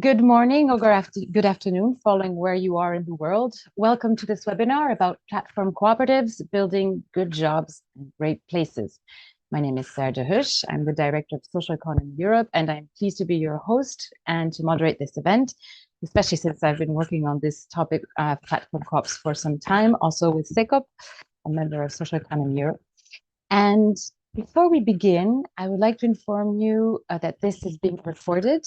Good morning or good afternoon, following where you are in the world. Welcome to this webinar about platform cooperatives, building good jobs and great places. My name is Sarah de Husch. I'm the Director of Social Economy Europe, and I'm pleased to be your host and to moderate this event, especially since I've been working on this topic, platform co-ops, for some time, also with SECOP, a member of Social Economy Europe. And before we begin, I would like to inform you that this is being recorded.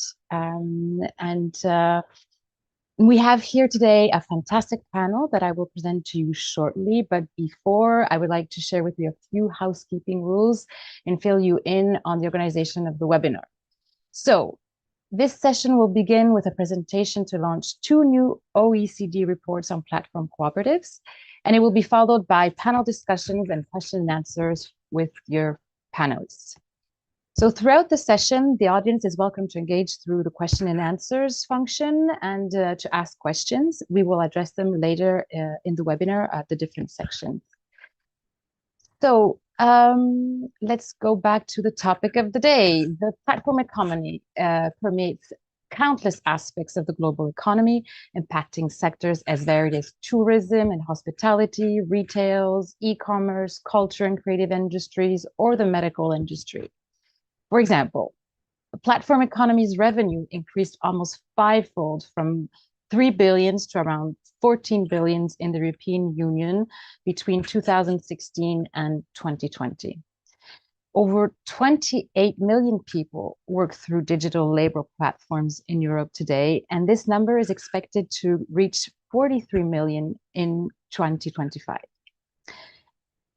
We have here today a fantastic panel that I will present to you shortly. But before, I would like to share with you a few housekeeping rules and fill you in on the organization of the webinar. So this session will begin with a presentation to launch 2 new OECD reports on platform cooperatives, and it will be followed by panel discussions and question and answers with your panelists. So throughout the session, the audience is welcome to engage through the question and answers function and to ask questions. We will address them later in the webinar at the different sections. So let's go back to the topic of the day. The platform economy permeates countless aspects of the global economy, impacting sectors as varied as tourism and hospitality, retails, e-commerce, culture and creative industries, or the medical industry. For example, the platform economy's revenue increased almost fivefold from 3 billion to around 14 billion in the European Union between 2016 and 2020. Over 28 million people work through digital labor platforms in Europe today, and this number is expected to reach 43 million in 2025.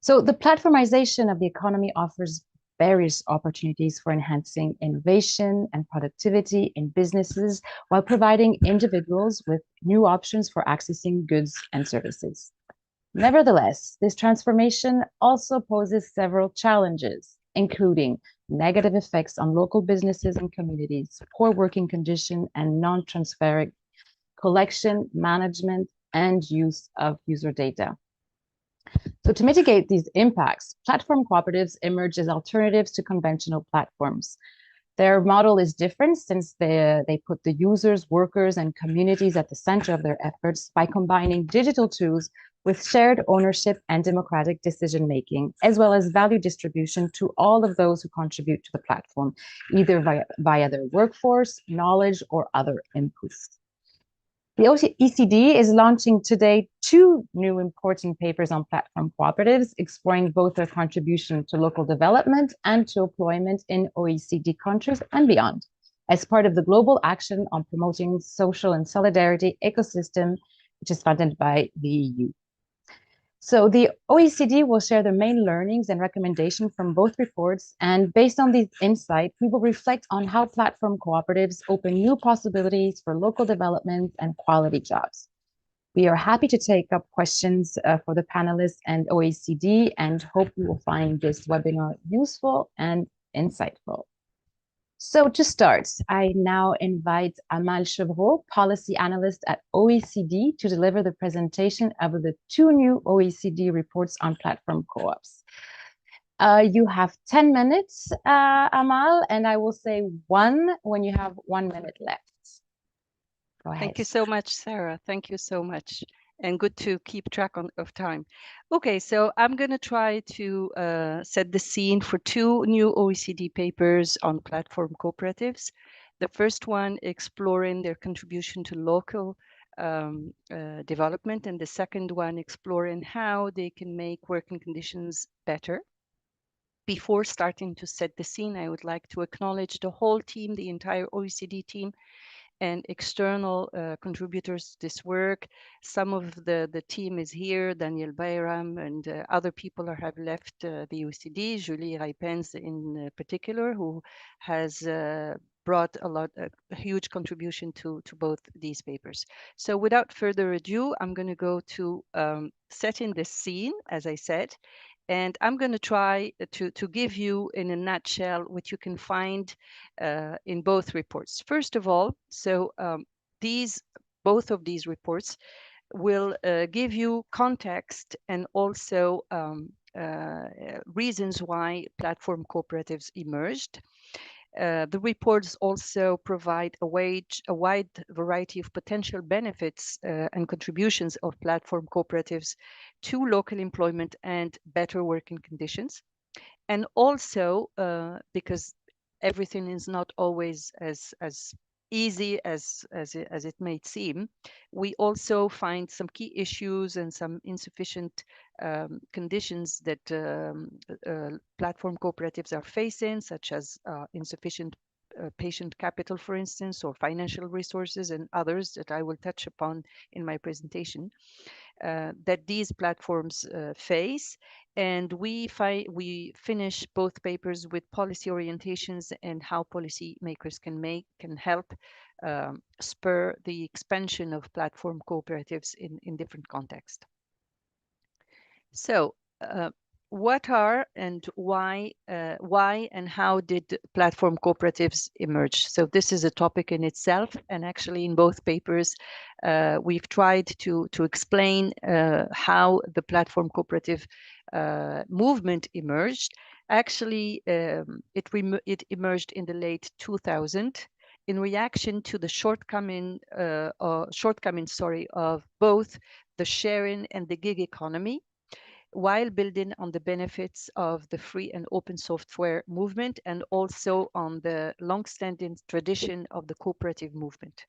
So the platformization of the economy offers various opportunities for enhancing innovation and productivity in businesses while providing individuals with new options for accessing goods and services. Nevertheless, this transformation also poses several challenges, including negative effects on local businesses and communities, poor working conditions, and non-transparent collection, management, and use of user data. So to mitigate these impacts, platform cooperatives emerge as alternatives to conventional platforms. Their model is different since they put the users, workers, and communities at the center of their efforts by combining digital tools with shared ownership and democratic decision-making, as well as value distribution to all of those who contribute to the platform, either via their workforce, knowledge, or other inputs. The OECD is launching today 2 new important papers on platform cooperatives, exploring both their contribution to local development and to employment in OECD countries and beyond, as part of the global action on promoting social and solidarity ecosystem, which is funded by the EU. So the OECD will share their main learnings and recommendations from both reports, and based on these insights, we will reflect on how platform cooperatives open new possibilities for local development and quality jobs. We are happy to take up questions for the panelists and OECD and hope you will find this webinar useful and insightful. So to start, I now invite Amal Chevreau, policy analyst at OECD, to deliver the presentation of the 2 new OECD reports on platform co-ops. You have 10 minutes, Amal, and I will say 1 when you have 1 minute left. Go ahead. Thank you so much, Sarah. Thank you so much. And good to keep track of time. Okay, so I'm going to try to set the scene for 2 new OECD papers on platform cooperatives. The first one exploring their contribution to local development, and the second one exploring how they can make working conditions better. Before starting to set the scene, I would like to acknowledge the whole team, the entire OECD team, and external contributors to this work. Some of the team is here, Daniel Bayram, and other people have left the OECD, Julie Raipens in particular, who has brought a huge contribution to both these papers. So without further ado, I'm going to go to setting the scene, as I said, and I'm going to try to give you in a nutshell what you can find in both reports. First of all, so both of these reports will give you context and also reasons why platform cooperatives emerged. The reports also provide a wide variety of potential benefits and contributions of platform cooperatives to local employment and better working conditions. And also, because everything is not always as easy as it may seem, we also find some key issues and some insufficient conditions that platform cooperatives are facing, such as insufficient patient capital, for instance, or financial resources, and others that I will touch upon in my presentation, that these platforms face. And we finish both papers with policy orientations and how policymakers can help spur the expansion of platform cooperatives in different contexts. So, what are and why and how did platform cooperatives emerge? So this is a topic in itself, and actually in both papers, we've tried to explain how the platform cooperative movement emerged. Actually, it emerged in the late 2000 in reaction to the shortcomings of both the sharing and the gig economy, while building on the benefits of the free and open software movement and also on the long-standing tradition of the cooperative movement.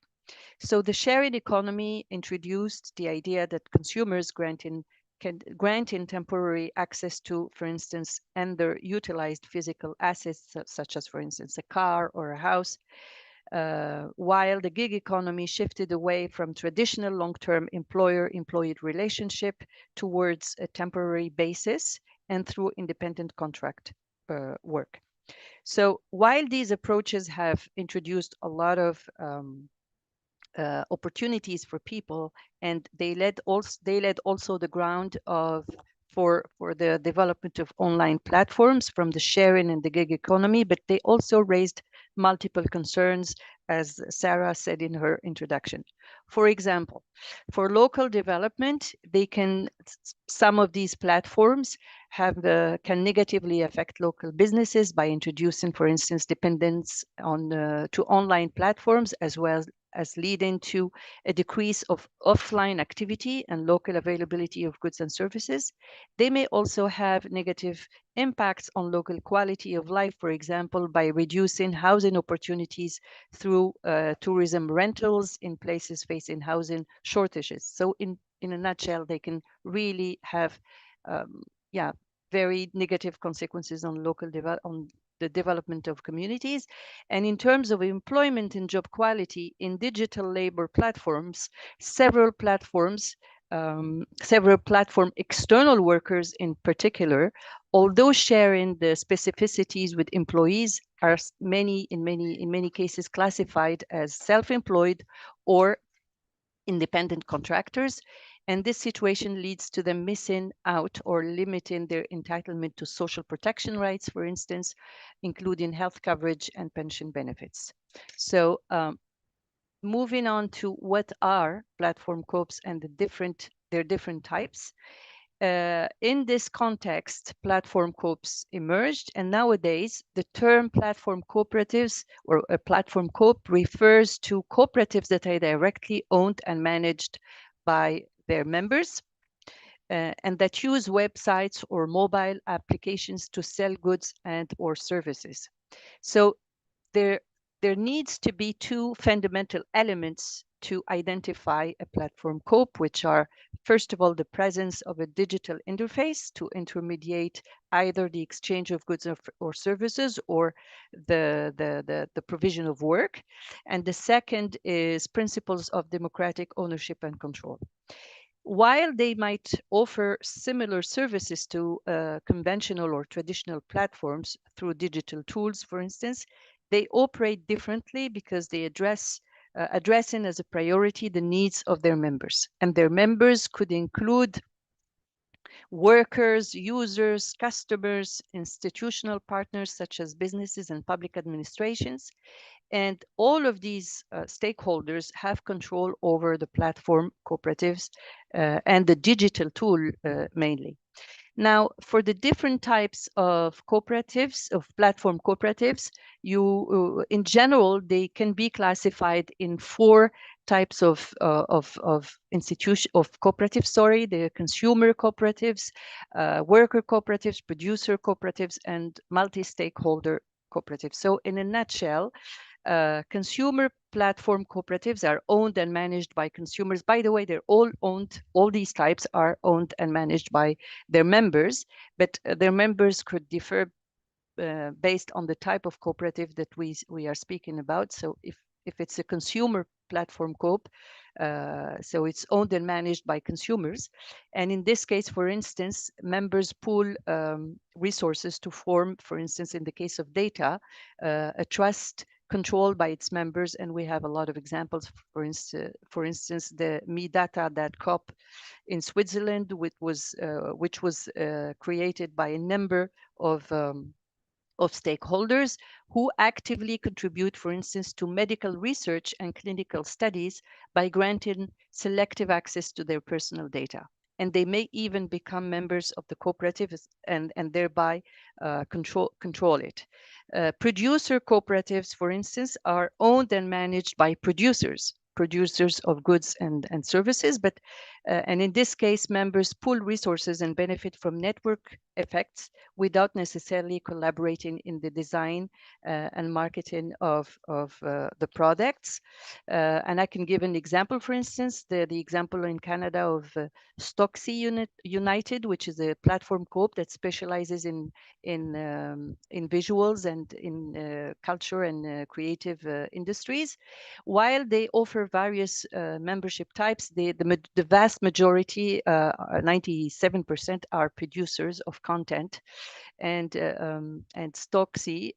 So the sharing economy introduced the idea that consumers granting temporary access to, for instance, underutilized physical assets, such as, for instance, a car or a house, while the gig economy shifted away from traditional long-term employer-employee relationship towards a temporary basis and through independent contract work. So while these approaches have introduced a lot of opportunities for people, and they led also the ground for the development of online platforms from the sharing and the gig economy, but they also raised multiple concerns, as Sarah said in her introduction. For example, for local development, some of these platforms can negatively affect local businesses by introducing, for instance, dependence to online platforms, as well as leading to a decrease of offline activity and local availability of goods and services. They may also have negative impacts on local quality of life, for example, by reducing housing opportunities through tourism rentals in places facing housing shortages. So in a nutshell, they can really have very negative consequences on the development of communities. And in terms of employment and job quality in digital labor platforms, several platform external workers in particular, although sharing the specificities with employees, are in many cases classified as self-employed or independent contractors. And this situation leads to them missing out or limiting their entitlement to social protection rights, for instance, including health coverage and pension benefits. So moving on to what are platform coops and their different types. In this context, platform coops emerged, and nowadays the term platform cooperatives or a platform coop refers to cooperatives that are directly owned and managed by their members and that use websites or mobile applications to sell goods and or services. So there needs to be two fundamental elements to identify a platform coop, which are, first of all, the presence of a digital interface to intermediate either the exchange of goods or services or the provision of work. And the second is principles of democratic ownership and control. While they might offer similar services to conventional or traditional platforms through digital tools, for instance, they operate differently because they addressing as a priority the needs of their members. And their members could include workers, users, customers, institutional partners such as businesses and public administrations. And all of these stakeholders have control over the platform cooperatives and the digital tool mainly. Now, for the different types of cooperatives, of platform cooperatives, in general, they can be classified in four types of institution of cooperatives. Sorry, the consumer cooperatives, worker cooperatives, producer cooperatives, and multi-stakeholder cooperatives. So, in a nutshell, consumer platform cooperatives are owned and managed by consumers. By the way, they're all owned, all these types are owned and managed by their members, but their members could differ based on the type of cooperative that we are speaking about. So if it's a consumer platform coop, so it's owned and managed by consumers. And in this case, for instance, members pool resources to form, for instance, in the case of data, a trust controlled by its members. And we have a lot of examples. For instance, the MeData.coop in Switzerland, which was created by a number of stakeholders who actively contribute, for instance, to medical research and clinical studies by granting selective access to their personal data. And they may even become members of the cooperative and thereby control it. Producer cooperatives, for instance, are owned and managed by producers of goods and services, and in this case, members pool resources and benefit from network effects without necessarily collaborating in the design and marketing of the products. And I can give an example, for instance, the example in Canada of Stocksy United, which is a platform coop that specializes in visuals and in culture and creative industries. While they offer various membership types, the vast majority, 97%, are producers of content. And Stocksy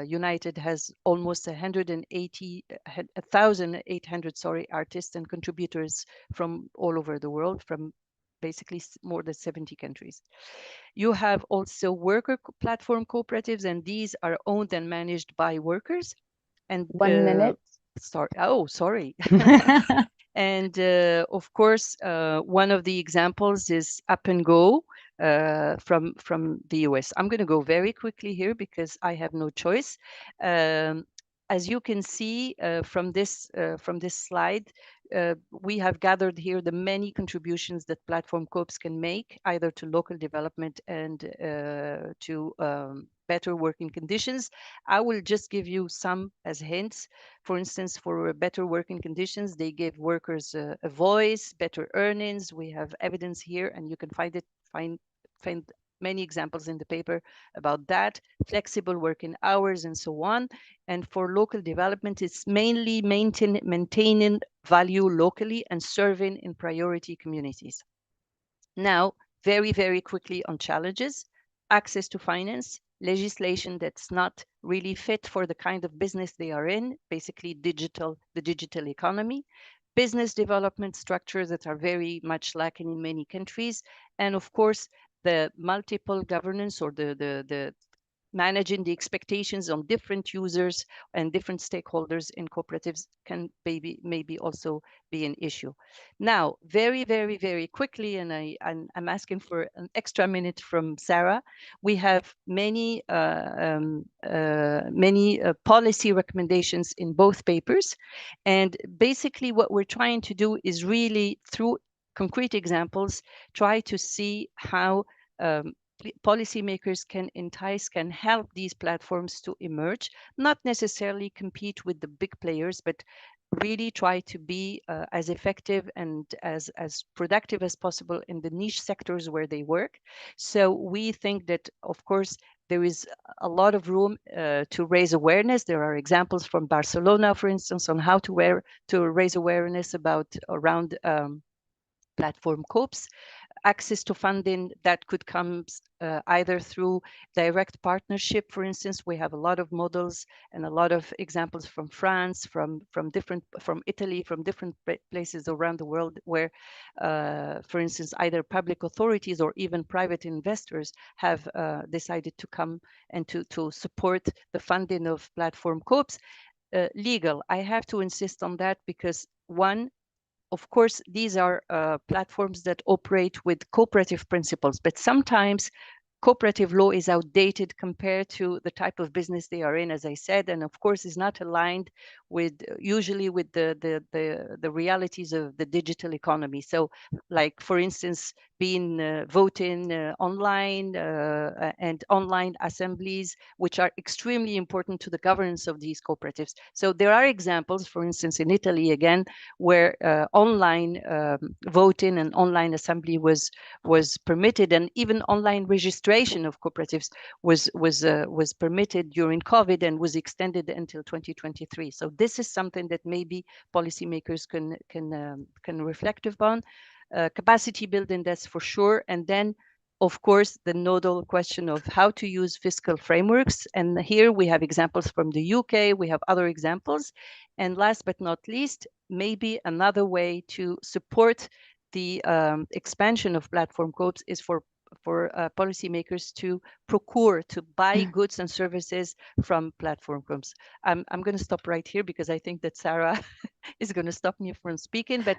United has almost 1,800 artists and contributors from all over the world, from basically more than 70 countries. You have also worker platform cooperatives, and these are owned and managed by workers. And 1 minute. Sorry. And of course, one of the examples is Up and Go from the US. I'm going to go very quickly here because I have no choice. As you can see from this slide, we have gathered here the many contributions that platform coops can make, either to local development and to better working conditions. I will just give you some as hints. For instance, for better working conditions, they give workers a voice, better earnings. We have evidence here, and you can find many examples in the paper about that, flexible working hours and so on. And for local development, it's mainly maintaining value locally and serving in priority communities. Now, very, very quickly on challenges: access to finance, legislation that's not really fit for the kind of business they are in, basically the digital economy, business development structures that are very much lacking in many countries, and of course, the multiple governance, or the managing the expectations on different users and different stakeholders in cooperatives can maybe also be an issue. Now, very, very, very quickly, and I'm asking for an extra minute from Sarah. We have many policy recommendations in both papers, and basically what we're trying to do is really, through concrete examples, try to see how policymakers can help these platforms to emerge, not necessarily compete with the big players, but really try to be as effective and as productive as possible in the niche sectors where they work. So we think that, of course, there is a lot of room to raise awareness. There are examples from Barcelona, for instance, on how to raise awareness around platform coops. Access to funding that could come either through direct partnership. For instance, we have a lot of models and a lot of examples from France, from Italy, from different places around the world, where, for instance, either public authorities or even private investors have decided to come and to support the funding of platform coops. Legal, I have to insist on that because, one, of course, these are platforms that operate with cooperative principles, but sometimes cooperative law is outdated compared to the type of business they are in, as I said, and of course is not aligned with usually with the realities of the digital economy. So, like for instance, being voting online and online assemblies, which are extremely important to the governance of these cooperatives. So there are examples, for instance, in Italy again, where online voting and online assembly was permitted, and even online registration of cooperatives was permitted during COVID and was extended until 2023. So this is something that maybe policymakers can reflect upon. Capacity building, that's for sure, and then of course the nodal question of how to use fiscal frameworks. And here we have examples from the UK, we have other examples, and last but not least, maybe another way to support the expansion of platform coops is for policymakers to procure, to buy goods and services from platform groups. I'm going to stop right here because I think that Sarah is going to stop me from speaking. But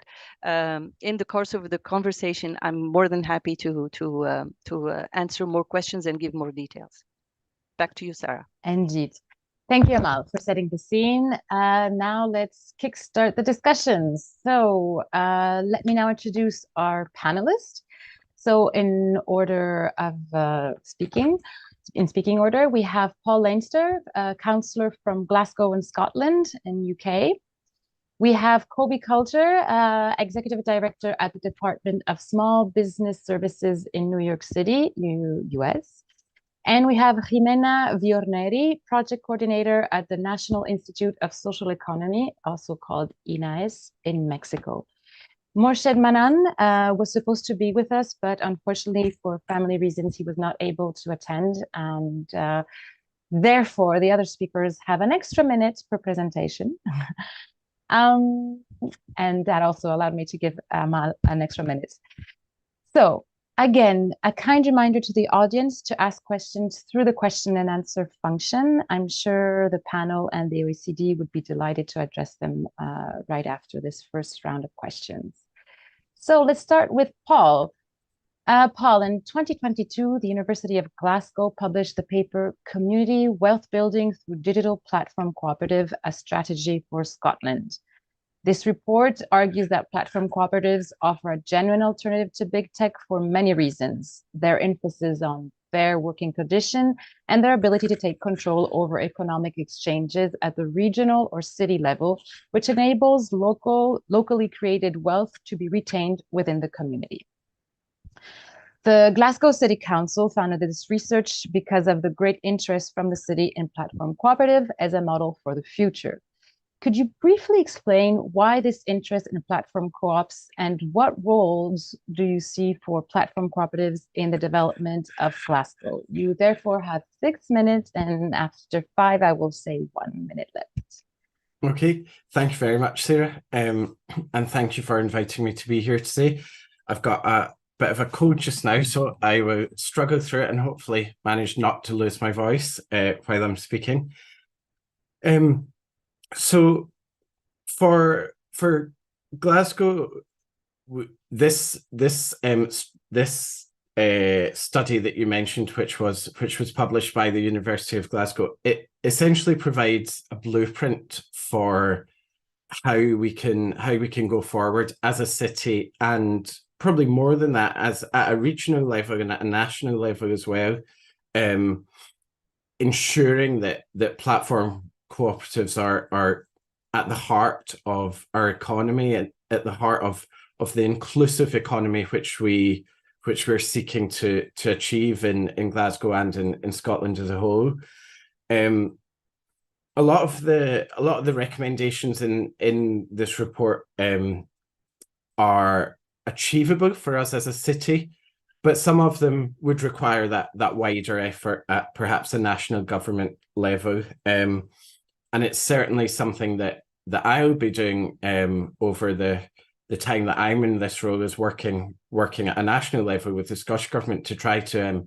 in the course of the conversation, I'm more than happy to answer more questions and give more details. Back to you, Sarah. Indeed. Thank you, Amal, for setting the scene. Now let's kickstart the discussions. So let me now introduce our panelists. So in order of in speaking order, we have Paul Leinster, a councillor from Glasgow in Scotland in UK. We have Kobe Coulter, Executive Director at the Department of Small Business Services in New York City, US. And we have Jimena Viorneri, Project Coordinator at the National Institute of Social Economy, also called INAES, in Mexico. Morshed Manan was supposed to be with us, but unfortunately for family reasons, he was not able to attend. And therefore, the other speakers have an extra minute per presentation. And that also allowed me to give Amal an extra minute. So again, a kind reminder to the audience to ask questions through the question and answer function. I'm sure the panel and the OECD would be delighted to address them right after this first round of questions. So let's start with Paul. Paul, in 2022, the University of Glasgow published the paper Community Wealth Building Through Digital Platform Cooperative, a Strategy for Scotland. This report argues that platform cooperatives offer a genuine alternative to big tech for many reasons. Their emphasis on fair working conditions and their ability to take control over economic exchanges at the regional or city level, which enables locally created wealth to be retained within the community. The Glasgow City Council founded this research because of the great interest from the city in platform cooperative as a model for the future. Could you briefly explain why this interest in platform co-ops and what roles do you see for platform cooperatives in the development of Glasgow? You therefore have 6 minutes, and after 5, I will say 1 minute left. Okay, thank you very much, Sarah. And thank you for inviting me to be here today. I've got a bit of a cold just now, so I will struggle through it and hopefully manage not to lose my voice while I'm speaking. So for Glasgow, this study that you mentioned, which was published by the University of Glasgow, it essentially provides a blueprint for how we can go forward as a city, and probably more than that, as at a regional level and at a national level as well, ensuring that platform cooperatives are at the heart of our economy and at the heart of the inclusive economy which we're seeking to achieve in Glasgow and in Scotland as a whole. A lot of the recommendations in this report are achievable for us as a city, but some of them would require that wider effort at perhaps a national government level. And it's certainly something that I'll be doing over the time that I'm in this role, is working at a national level with the Scottish Government to try to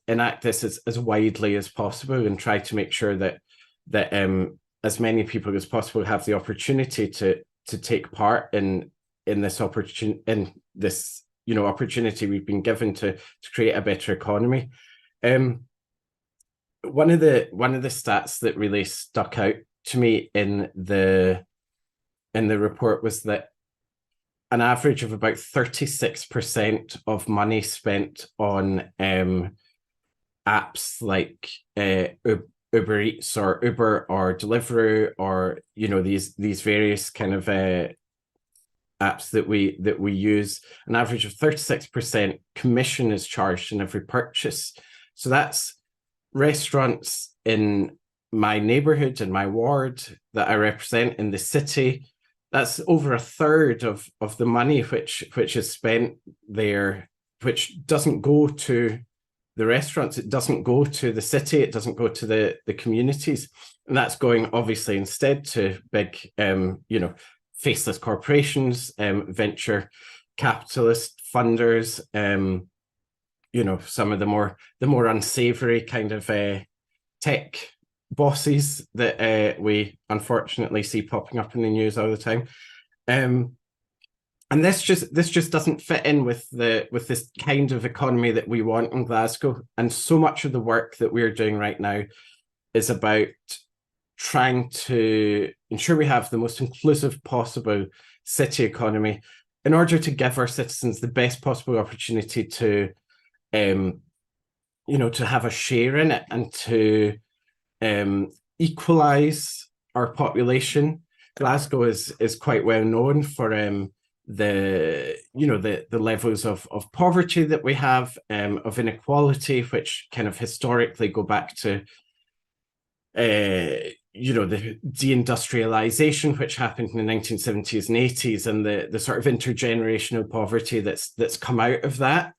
enact this as widely as possible and try to make sure that as many people as possible have the opportunity to take part in this opportunity we've been given to create a better economy. One of the stats that really stuck out to me in the report was that an average of about 36% of money spent on apps like Uber Eats or Uber or Deliveroo, or these various kind of apps that we use, an average of 36% commission is charged in every purchase. So that's restaurants in my neighborhood, in my ward that I represent in the city. That's over a third of the money which is spent there, which doesn't go to the restaurants, it doesn't go to the city, it doesn't go to the communities, and that's going obviously instead to big faceless corporations, venture capitalist funders, some of the more unsavory kind of tech bosses that we unfortunately see popping up in the news all the time. And this just doesn't fit in with this kind of economy that we want in Glasgow. And so much of the work that we're doing right now is about trying to ensure we have the most inclusive possible city economy in order to give our citizens the best possible opportunity to have a share in it and to equalize our population. Glasgow is quite well known for the levels of poverty that we have, of inequality, which kind of historically go back to the deindustrialization which happened in the 1970s and 80s, and the sort of intergenerational poverty that's come out of that.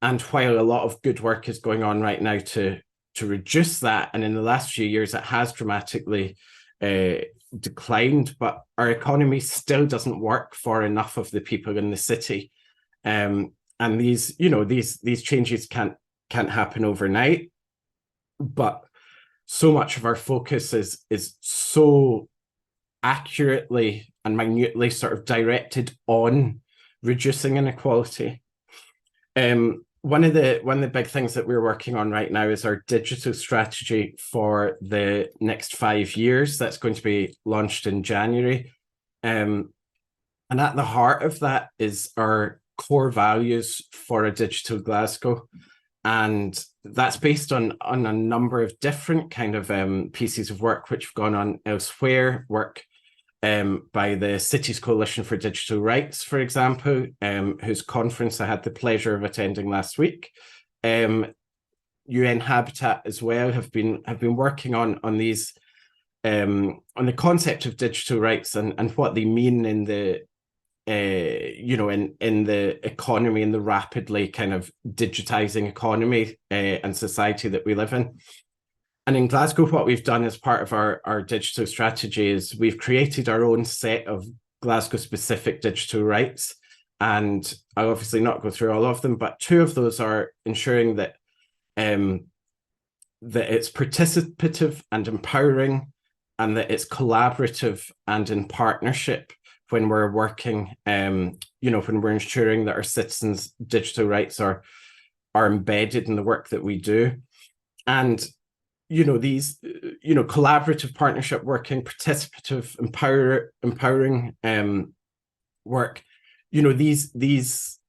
And while a lot of good work is going on right now to reduce that, and in the last few years it has dramatically declined, but our economy still doesn't work for enough of the people in the city, and these changes can't happen overnight. But so much of our focus is so accurately and minutely sort of directed on reducing inequality. One of the big things that we're working on right now is our digital strategy for the next 5 years. That's going to be launched in January. And at the heart of that is our core values for a digital Glasgow. And that's based on a number of different kind of pieces of work which have gone on elsewhere, work by the Cities Coalition for Digital Rights, for example, whose conference I had the pleasure of attending last week. UN Habitat as well have been working on these on the concept of digital rights and what they mean in the in the economy, in the rapidly kind of digitizing economy and society that we live in. And in Glasgow, what we've done as part of our digital strategy is we've created our own set of Glasgow-specific digital rights. And I'll obviously not go through all of them, but 2 of those are ensuring that that it's participative and empowering, and that it's collaborative and in partnership when we're working, when we're ensuring that our citizens' digital rights are embedded in the work that we do. And these collaborative partnership working, participative, empowering work, these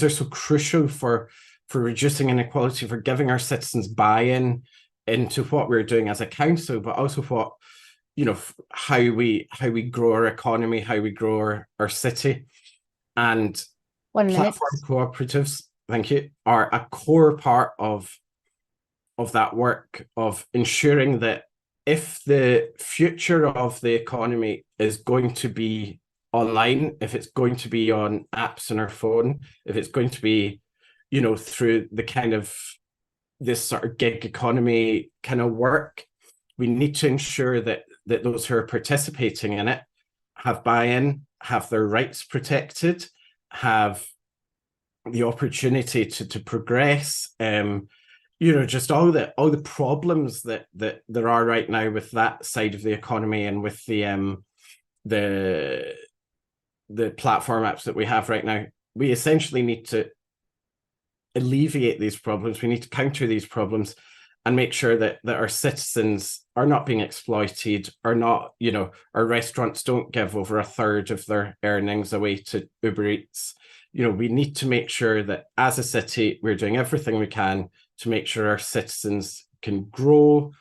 are so crucial for reducing inequality, for giving our citizens buy-in into what we're doing as a council, but also what how we grow our economy, how we grow our city. And 1 minute. Platform cooperatives, thank you, are a core part of that work, of ensuring that if the future of the economy is going to be online, if it's going to be on apps on our phone, if it's going to be, through the kind of this sort of gig economy kind of work, we need to ensure that those who are participating in it have buy-in, have their rights protected, have the opportunity to progress, just all the problems that there are right now with that side of the economy and with the the platform apps that we have right now, we essentially need to alleviate these problems. We need to counter these problems and make sure that our citizens are not being exploited, are not, our restaurants don't give over a third of their earnings away to Uber Eats. We need to make sure that as a city, we're doing everything we can to make sure our citizens can grow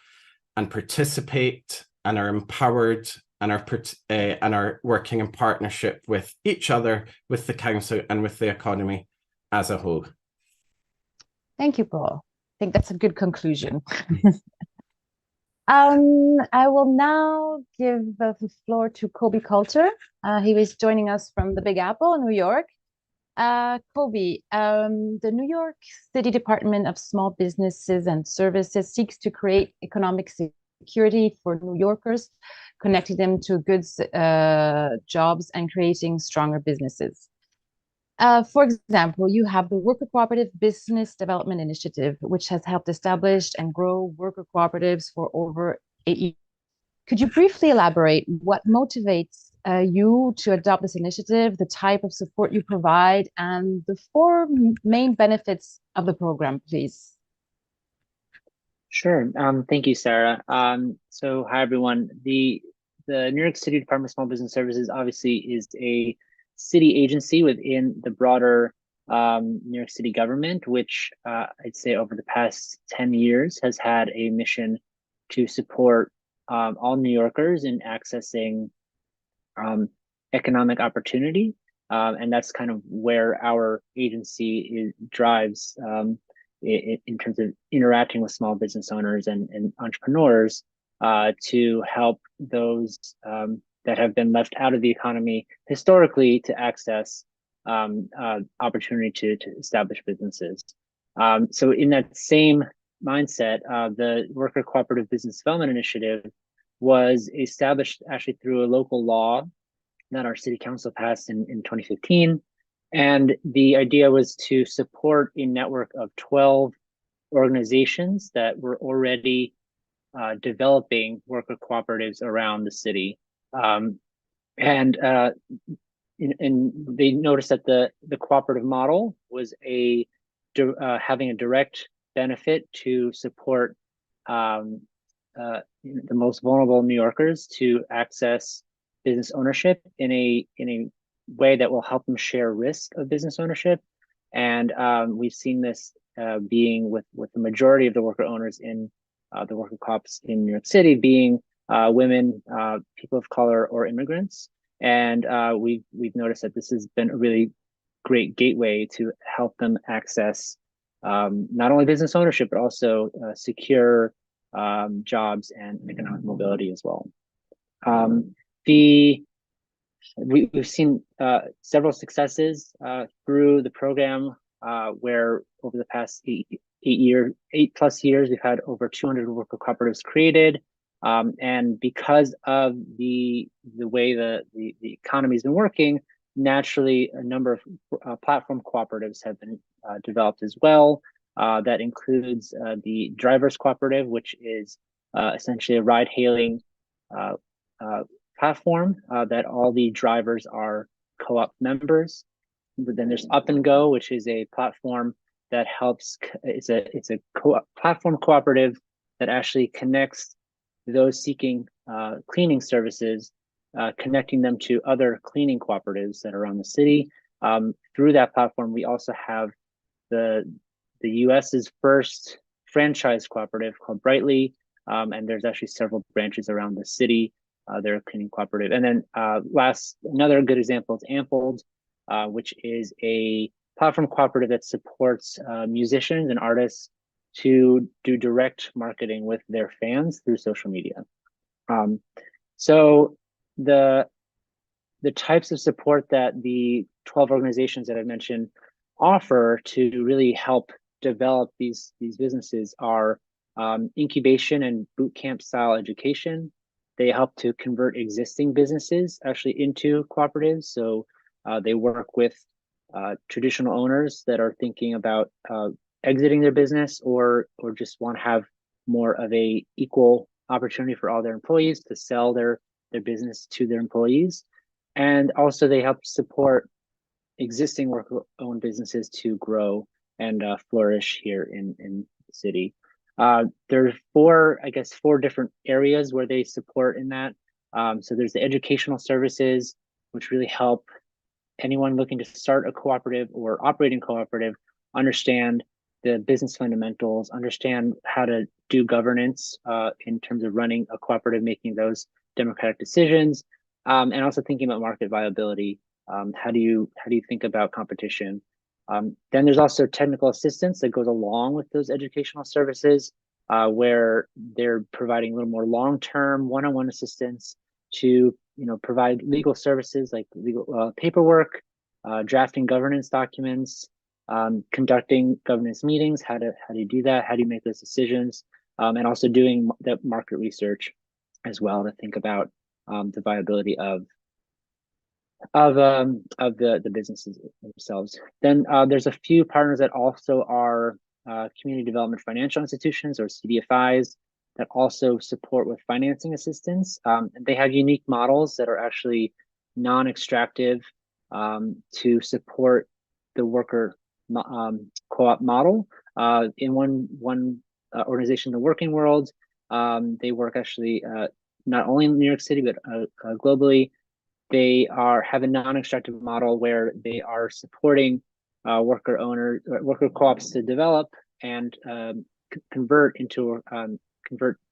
and participate and are empowered and are working in partnership with each other, with the council, and with the economy as a whole. Thank you, Paul. I think that's a good conclusion. I will now give the floor to Kobe Coulter. He was joining us from the Big Apple, New York. Kobe, the New York City Department of Small Businesses and Services seeks to create economic security for New Yorkers, connecting them to goods, jobs, and creating stronger businesses. For example, you have the Worker Cooperative Business Development Initiative, which has helped establish and grow worker cooperatives for over 8 years. Could you briefly elaborate what motivates you to adopt this initiative, the type of support you provide, and the four main benefits of the program, please? Sure. Thank you, Sarah. So hi, everyone. The New York City Department of Small Business Services obviously is a city agency within the broader New York City government, which I'd say over the past 10 years has had a mission to support all New Yorkers in accessing economic opportunity. And that's kind of where our agency drives in terms of interacting with small business owners and entrepreneurs to help those that have been left out of the economy historically to access opportunity to establish businesses. So in that same mindset, the Worker Cooperative Business Development Initiative was established actually through a local law that our city council passed in 2015. And the idea was to support a network of 12 organizations that were already developing worker cooperatives around the city. And they noticed that the cooperative model was having a direct benefit to support the most vulnerable New Yorkers to access business ownership in a way that will help them share risk of business ownership. And we've seen this being with the majority of the worker owners in the worker co-ops in New York City being women, people of color, or immigrants. And we've noticed that this has been a really great gateway to help them access not only business ownership, but also secure jobs and economic mobility as well. We've seen several successes through the program where over the past 8+ years, we've had over 200 worker cooperatives created. And because of the way the economy has been working, naturally, a number of platform cooperatives have been developed as well. That includes the Drivers Cooperative, which is essentially a ride-hailing platform that all the drivers are co-op members. But then there's Up and Go, which is a platform that helps. It's a platform cooperative that actually connects those seeking cleaning services, connecting them to other cleaning cooperatives that are around the city. Through that platform, we also have the US's first franchise cooperative called Brightly, and there's actually several branches around the city. They're a cleaning cooperative. And then another good example is Ampled, which is a platform cooperative that supports musicians and artists to do direct marketing with their fans through social media. So the types of support that the 12 organizations that I mentioned offer to really help develop these businesses are incubation and bootcamp style education. They help to convert existing businesses actually into cooperatives. So they work with traditional owners that are thinking about exiting their business or just want to have more of a equal opportunity for all their employees to sell their their business to their employees. And also they help support existing worker-owned businesses to grow and flourish here in the city. There's four different areas where they support in that. So there's the educational services, which really help anyone looking to start a cooperative or operating cooperative understand the business fundamentals, understand how to do governance in terms of running a cooperative, making those democratic decisions, and also thinking about market viability. How do you think about competition? Then there's also technical assistance that goes along with those educational services, where they're providing a little more long-term one-on-one assistance to provide legal services like legal paperwork, drafting governance documents, conducting governance meetings. How do you do that? How do you make those decisions? And also doing the market research as well to think about the viability of the businesses themselves. Then there's a few partners that also are community development financial institutions, or CDFIs, that also support with financing assistance. And they have unique models that are actually non-extractive to support the worker co-op model. In one organization, the Working World, they work actually not only in New York City, but globally. They have a non-extractive model where they are supporting worker co-ops to develop and convert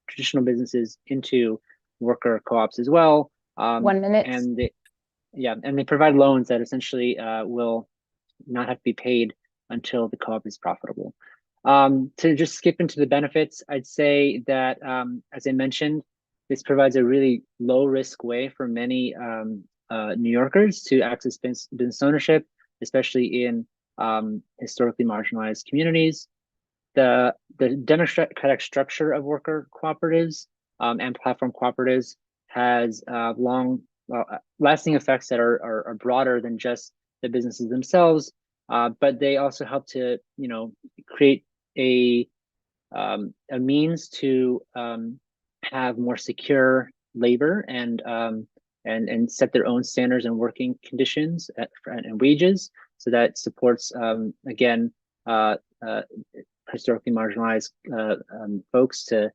traditional businesses into worker co-ops as well. 1 minute. And they provide loans that essentially will not have to be paid until the co-op is profitable. To just skip into the benefits, I'd say that, as I mentioned, this provides a really low risk way for many New Yorkers to access business ownership, especially in historically marginalized communities. The democratic structure of worker cooperatives and platform cooperatives has lasting effects that are broader than just the businesses themselves, but they also help to create a means to have more secure labor and set their own standards and working conditions and wages, so that supports again historically marginalized folks to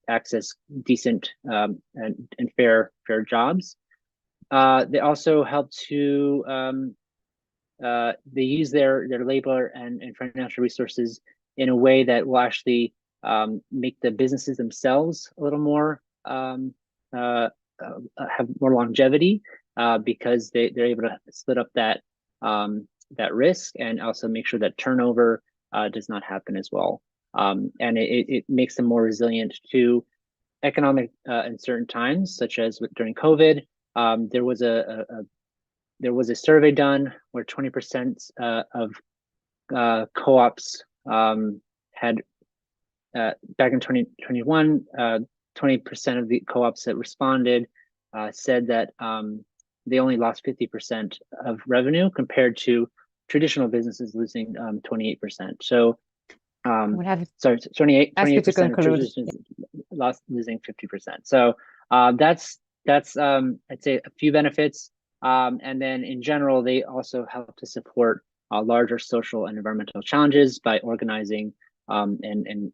access decent and fair jobs. They also help to they use their labor and financial resources in a way that will actually make the businesses themselves a little more have more longevity, because they're able to split up that risk and also make sure that turnover does not happen as well. And it makes them more resilient to economic uncertain times, such as during COVID. There was a survey done where 20% of co-ops had back in 2021, 20% of the co-ops that responded said that they only lost 50% of revenue, compared to traditional businesses losing 28%. So, sorry, 28% of traditions losing 50%. So that's I'd say a few benefits. And then in general, they also help to support larger social and environmental challenges by organizing and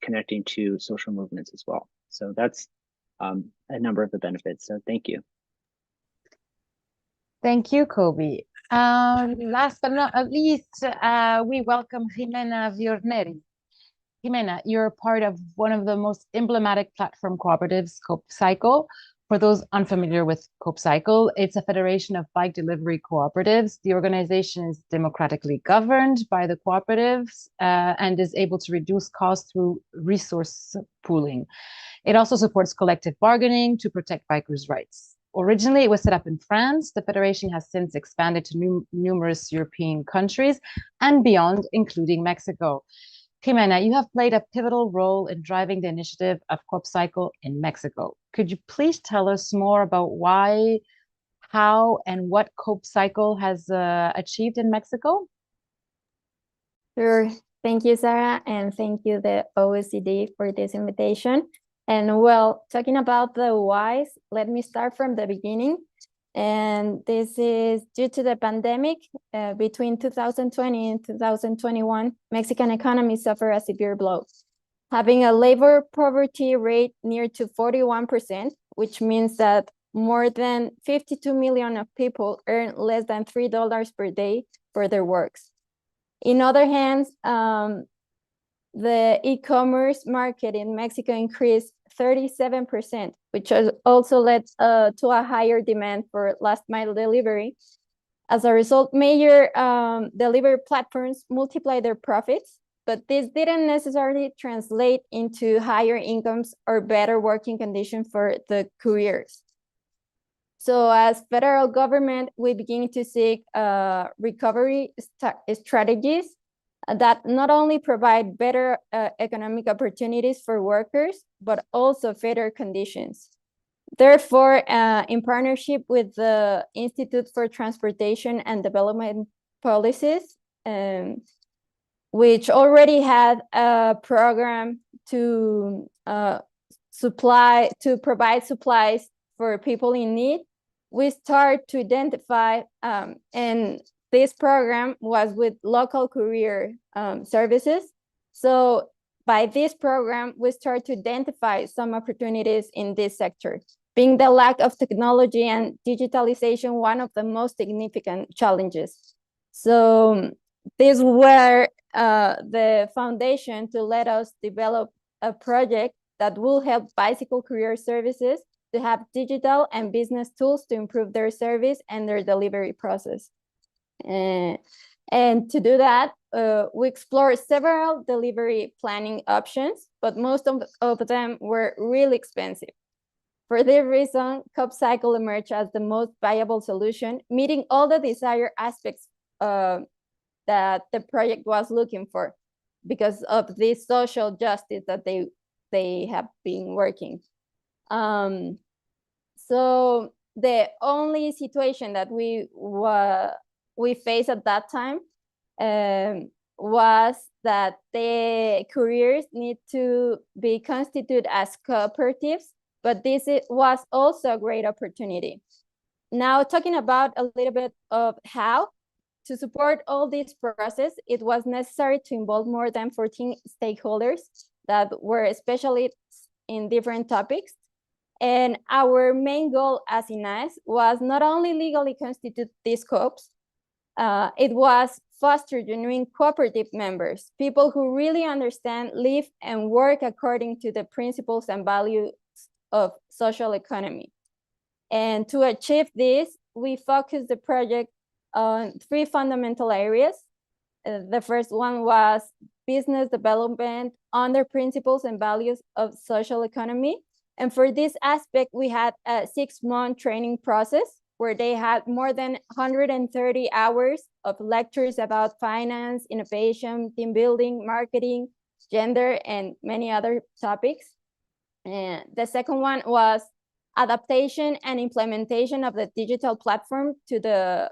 connecting to social movements as well. So that's a number of the benefits. So thank you. Thank you, Kobe. Last but not least, we welcome Jimena Viorneri. Jimena, you're part of one of the most emblematic platform cooperatives, CoopCycle. For those unfamiliar with CoopCycle, it's a federation of bike delivery cooperatives. The organization is democratically governed by the cooperatives and is able to reduce costs through resource pooling. It also supports collective bargaining to protect bikers' rights. Originally, it was set up in France. The federation has since expanded to numerous European countries and beyond, including Mexico. Jimena, you have played a pivotal role in driving the initiative of CoopCycle in Mexico. Could you please tell us more about why, how, and what CoopCycle has achieved in Mexico? Sure. Thank you, Sarah, and thank you, the OECD, for this invitation. And well, talking about the whys, let me start from the beginning. And this is due to the pandemic. Between 2020 and 2021, Mexican economy suffered a severe blow, having a labor poverty rate near to 41%, which means that more than 52 million of people earn less than $3 per day for their works. In other hands, the e-commerce market in Mexico increased 37%, which also led to a higher demand for last mile delivery. As a result, major delivery platforms multiplied their profits, but this didn't necessarily translate into higher incomes or better working conditions for the couriers. So as federal government, we begin to seek recovery strategies that not only provide better economic opportunities for workers, but also fairer conditions. Therefore, in partnership with the Institute for Transportation and Development Policies, which already had a program to provide supplies for people in need, we start to identify, and this program was with local courier services. So by this program, we start to identify some opportunities in this sector, being the lack of technology and digitalization one of the most significant challenges. So these were the foundation to let us develop a project that will help bicycle courier services to have digital and business tools to improve their service and their delivery process. And to do that, we explored several delivery planning options, but most of them were really expensive. For this reason, CoopCycle emerged as the most viable solution, meeting all the desired aspects that the project was looking for because of this social justice that they have been working. So the only situation that we faced at that time was that the couriers need to be constituted as cooperatives, but this was also a great opportunity. Now, talking about a little bit of how to support all this process, it was necessary to involve more than 14 stakeholders that were specialists in different topics. And our main goal as INAES was not only legally constitute these COOPs, it was foster genuine cooperative members, people who really understand, live, and work according to the principles and values of social economy. And to achieve this, we focused the project on 3 fundamental areas. The first one was business development under principles and values of social economy. And for this aspect, we had a 6-month training process where they had more than 130 hours of lectures about finance, innovation, team building, marketing, gender, and many other topics. And the second one was adaptation and implementation of the digital platform to the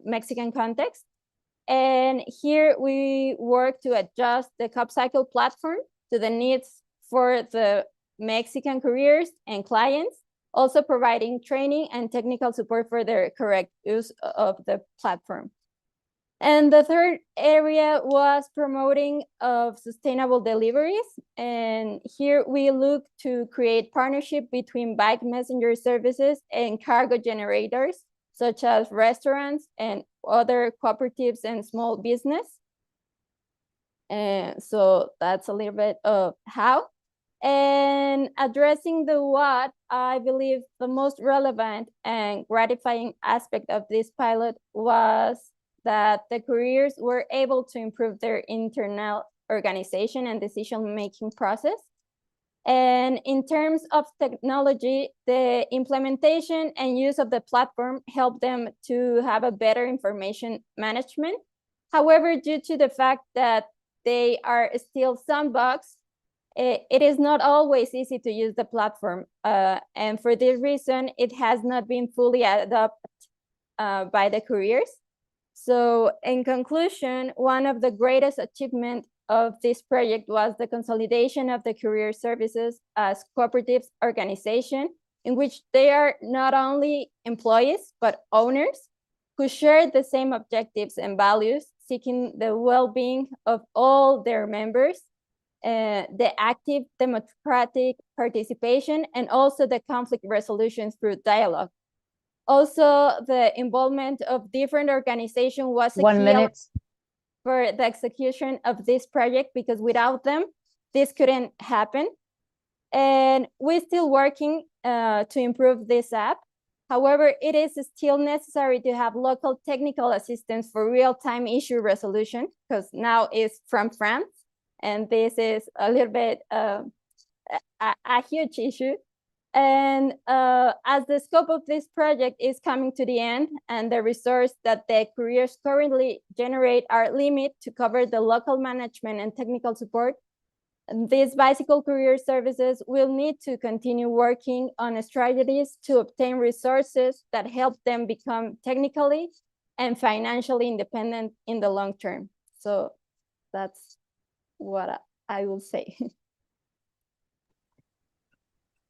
Mexican context. And here we work to adjust the CoopCycle platform to the needs for the Mexican couriers and clients, also providing training and technical support for their correct use of the platform. And the third area was promoting of sustainable deliveries. And here we look to create partnership between bike messenger services and cargo generators, such as restaurants and other cooperatives and small business. And so that's a little bit of how. And addressing the what, I believe the most relevant and gratifying aspect of this pilot was that the couriers were able to improve their internal organization and decision-making process. And in terms of technology, the implementation and use of the platform helped them to have a better information management. However, due to the fact that they are still sandbox, it is not always easy to use the platform. And for this reason, it has not been fully adopted by the couriers. So in conclusion, one of the greatest achievements of this project was the consolidation of the career services as cooperatives organization, in which they are not only employees, but owners who share the same objectives and values, seeking the well-being of all their members, the active democratic participation, and also the conflict resolution through dialogue. Also, the involvement of different organizations was a 1 key minute. for the execution of this project, because without them, this couldn't happen. And we're still working to improve this app. However, it is still necessary to have local technical assistance for real-time issue resolution, because now it's from France, and this is a little bit a huge issue. And as the scope of this project is coming to the end, and the resource that the careers currently generate are limited to cover the local management and technical support, these bicycle career services will need to continue working on strategies to obtain resources that help them become technically and financially independent in the long term. So that's what I will say.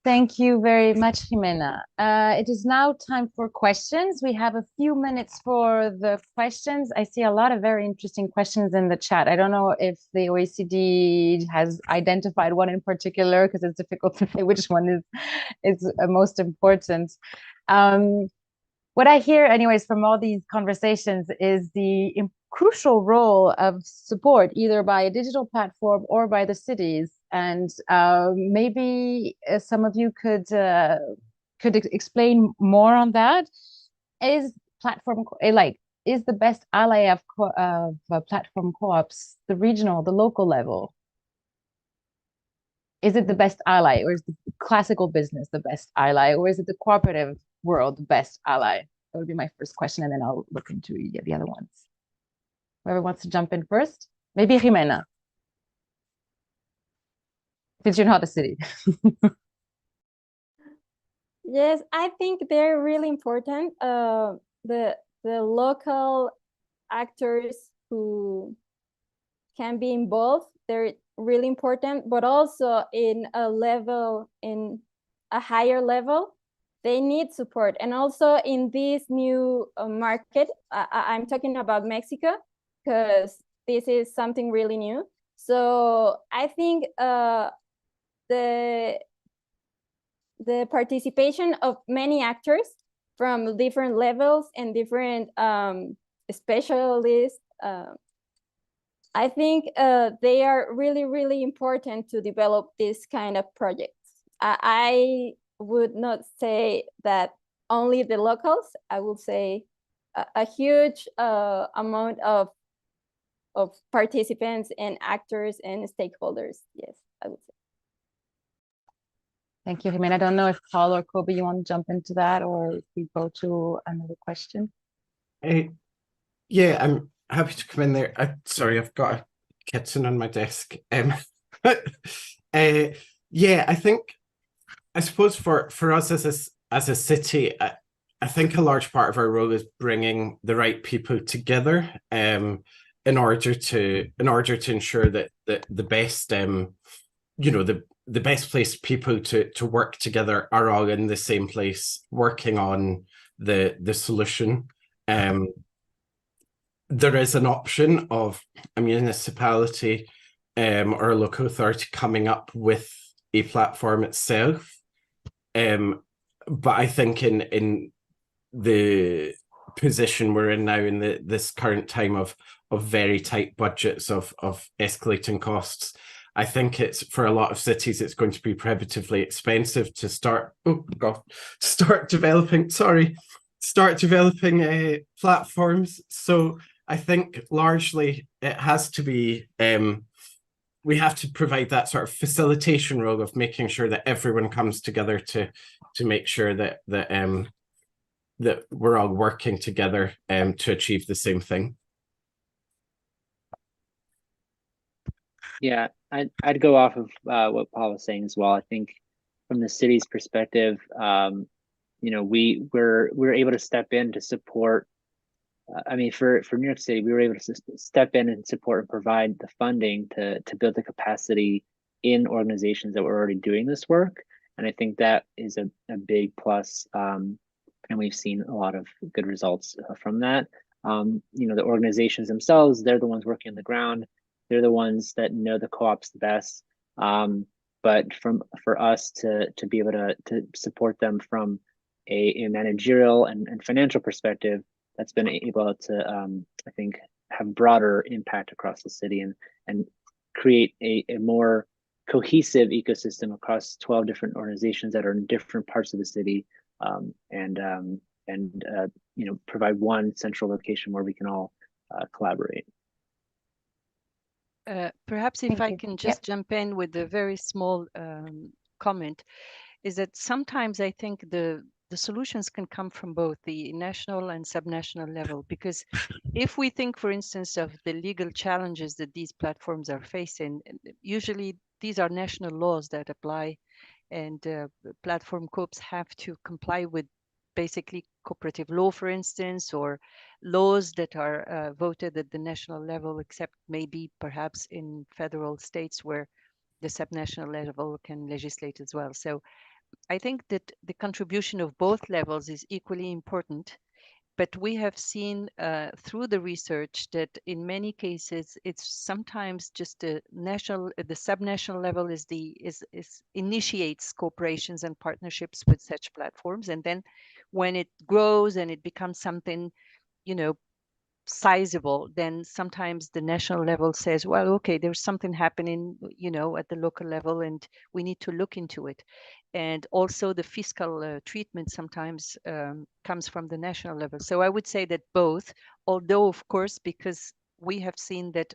Thank you very much, Jimena. It is now time for questions. We have a few minutes for the questions. I see a lot of very interesting questions in the chat. I don't know if the OECD has identified one in particular, because it's difficult to say which one is most important. What I hear anyways from all these conversations is the crucial role of support, either by a digital platform or by the cities. And maybe some of you could explain more on that. Is platform is the best ally of platform co-ops the regional, the local level? Is it the best ally, or is the classical business the best ally, or is it the cooperative world the best ally? That would be my first question, and then I'll look into the other ones. Whoever wants to jump in first, maybe Jimena, since you're not a city. Yes, I think they're really important. The local actors who can be involved, they're really important, but also in a higher level, they need support. And also in this new market, I'm talking about Mexico, because this is something really new. So I think the participation of many actors from different levels and different specialists, I think they are really, really important to develop this kind of projects. I would not say that only the locals. I would say a huge amount of participants and actors and stakeholders. Yes, I would say. Thank you, Jimena. I don't know if Paul or Kobe, you want to jump into that, or if we go to another question. Yeah, I'm happy to come in there. Sorry, I've got a kitten on my desk. Yeah, I suppose for us as a city, I think a large part of our role is bringing the right people together in order to ensure that the best the best placed people to work together are all in the same place working on the solution. There is an option of a municipality or a local authority coming up with a platform itself. But I think in the position we're in now, in this current time of very tight budgets, of escalating costs, I think it's, for a lot of cities, it's going to be prohibitively expensive to start developing platforms. So I think largely it has to be, we have to provide that sort of facilitation role of making sure that everyone comes together to make sure that we're all working together to achieve the same thing. Yeah, I'd go off of what Paul was saying as well. I think from the city's perspective, we're able to step in to support I mean, for New York City, we were able to step in and support and provide the funding to build the capacity in organizations that were already doing this work. And I think that is a big plus. And we've seen a lot of good results from that. The organizations themselves, they're the ones working on the ground. They're the ones that know the co-ops the best. But for us to be able to support them from a managerial and financial perspective, that's been able to, I think, have broader impact across the city and create a more cohesive ecosystem across 12 different organizations that are in different parts of the city, and provide one central location where we can all collaborate. Perhaps if I can just jump in with a very small comment, is that sometimes I think the solutions can come from both the national and subnational level, because if we think, for instance, of the legal challenges that these platforms are facing, usually these are national laws that apply, and platform coops have to comply with basically cooperative law, for instance, or laws that are voted at the national level, except maybe perhaps in federal states where the subnational level can legislate as well. So I think that the contribution of both levels is equally important, but we have seen through the research that in many cases it's sometimes just the subnational level initiates cooperations and partnerships with such platforms, and then when it grows and it becomes something, sizable, then sometimes the national level says, well, okay, there's something happening, at the local level, and we need to look into it. And also the fiscal treatment sometimes comes from the national level. So I would say that both, although of course, because we have seen that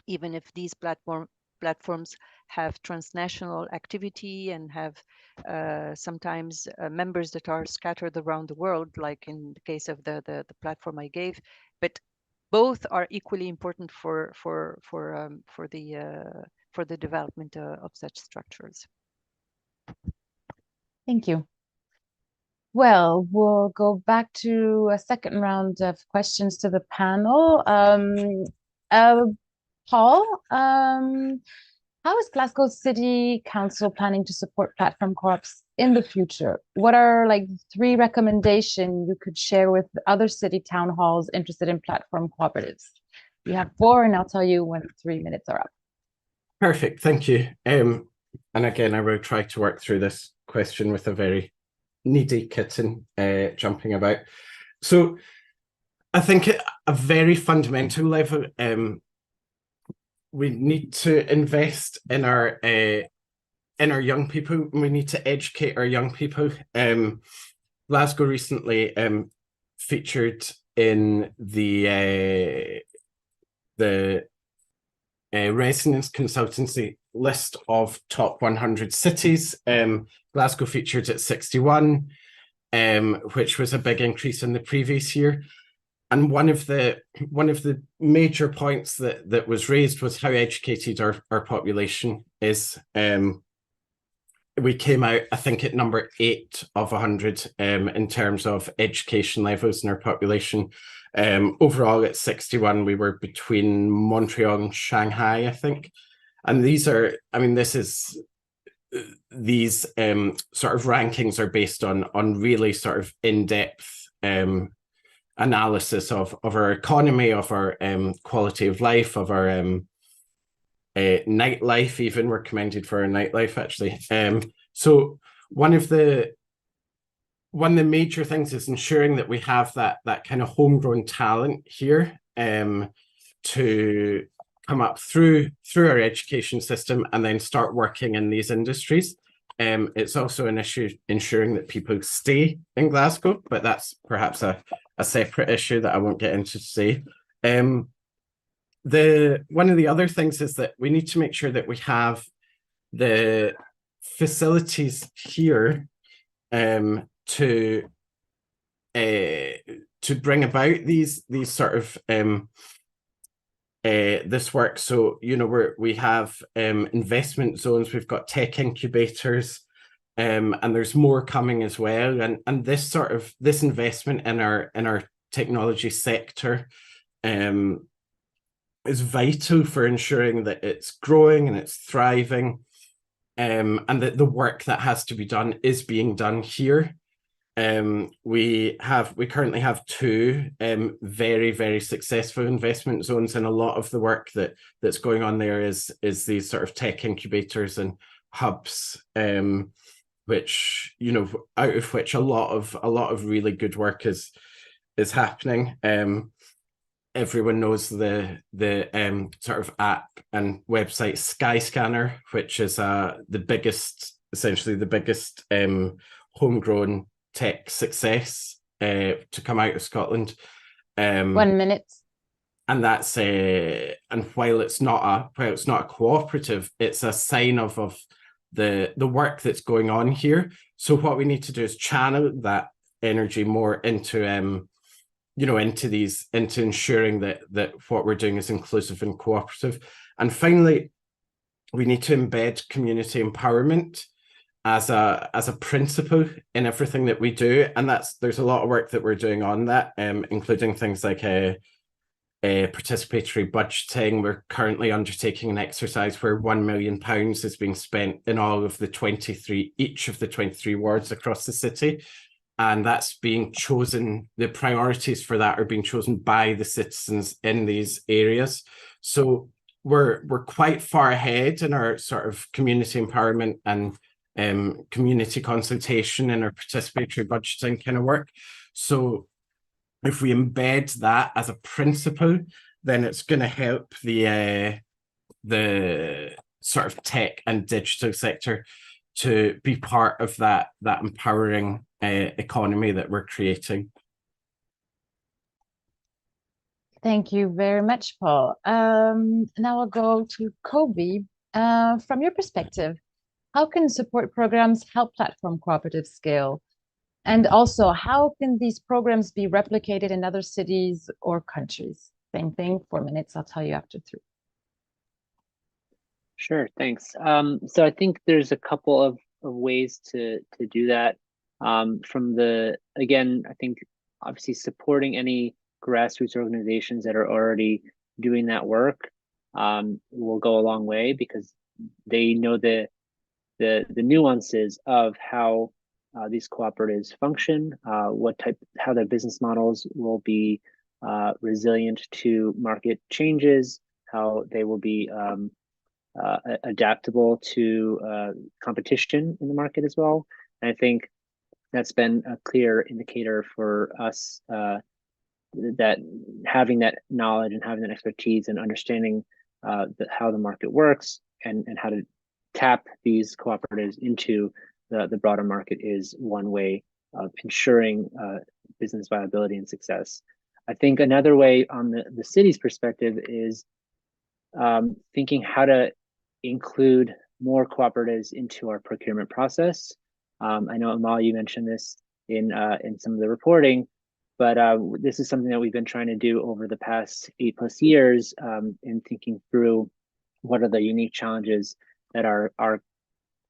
even if these platforms have transnational activity and have sometimes members that are scattered around the world, like in the case of the platform I gave, but both are equally important for the development of such structures. Thank you. Well, we'll go back to a second round of questions to the panel. Paul, how is Glasgow City Council planning to support platform co-ops in the future? What are like 3 recommendations you could share with other city town halls interested in platform cooperatives? You have 4, and I'll tell you when 3 minutes are up. Perfect, thank you. And again, I will try to work through this question with a very needy kitten jumping about. So I think at a very fundamental level, we need to invest in our young people. We need to educate our young people. Glasgow recently featured in the Resonance Consultancy list of top 100 cities. Glasgow featured at 61, which was a big increase in the previous year. And one of the major points that was raised was how educated our population is. We came out, I think, at number 8 of 100 in terms of education levels in our population. Overall, at 61, we were between Montreal and Shanghai, I think. And these sort of rankings are based on really sort of in-depth analysis of our economy, of our quality of life, of our nightlife. Even we're commended for our nightlife, actually. So one of the major things is ensuring that we have that kind of homegrown talent here to come up through our education system and then start working in these industries. It's also an issue ensuring that people stay in Glasgow, but that's perhaps a separate issue that I won't get into today. One of the other things is that we need to make sure that we have the facilities here to bring about these sort of this work. So we have investment zones, we've got tech incubators, and there's more coming as well. And this investment in our technology sector is vital for ensuring that it's growing and it's thriving, and that the work that has to be done is being done here. We currently have two very, very successful investment zones, and a lot of the work that's going on there is these sort of tech incubators and hubs, which, you know, out of which a lot of really good work is happening. Everyone knows the sort of app and website Skyscanner, which is essentially the biggest homegrown tech success to come out of Scotland. 1 minute. And that's and while it's not a cooperative, it's a sign of the work that's going on here. So what we need to do is channel that energy more into into ensuring that what we're doing is inclusive and cooperative. And finally, we need to embed community empowerment as a principle in everything that we do. And there's a lot of work that we're doing on that, including things like participatory budgeting. We're currently undertaking an exercise where £1 million is being spent in all of each of the 23 wards across the city. And that's being chosen, the priorities for that are being chosen by the citizens in these areas. So we're quite far ahead in our sort of community empowerment and community consultation and our participatory budgeting kind of work. So if we embed that as a principle, then it's going to help the sort of tech and digital sector to be part of that empowering economy that we're creating. Thank you very much, Paul. Now I'll go to Kobe. From your perspective, how can support programs help platform cooperatives scale? And also, how can these programs be replicated in other cities or countries? Same thing, 4 minutes. I'll tell you after 3. Sure, thanks. So I think there's a couple of ways to do that. Again, I think obviously supporting any grassroots organizations that are already doing that work will go a long way, because they know the nuances of how these cooperatives function, how their business models will be resilient to market changes, how they will be adaptable to competition in the market as well. And I think that's been a clear indicator for us that having that knowledge and having that expertise and understanding how the market works and how to tap these cooperatives into the broader market is one way of ensuring business viability and success. I think another way on the city's perspective is thinking how to include more cooperatives into our procurement process. I know, Amal, you mentioned this in some of the reporting, but this is something that we've been trying to do over the past 8+ years in thinking through what are the unique challenges that our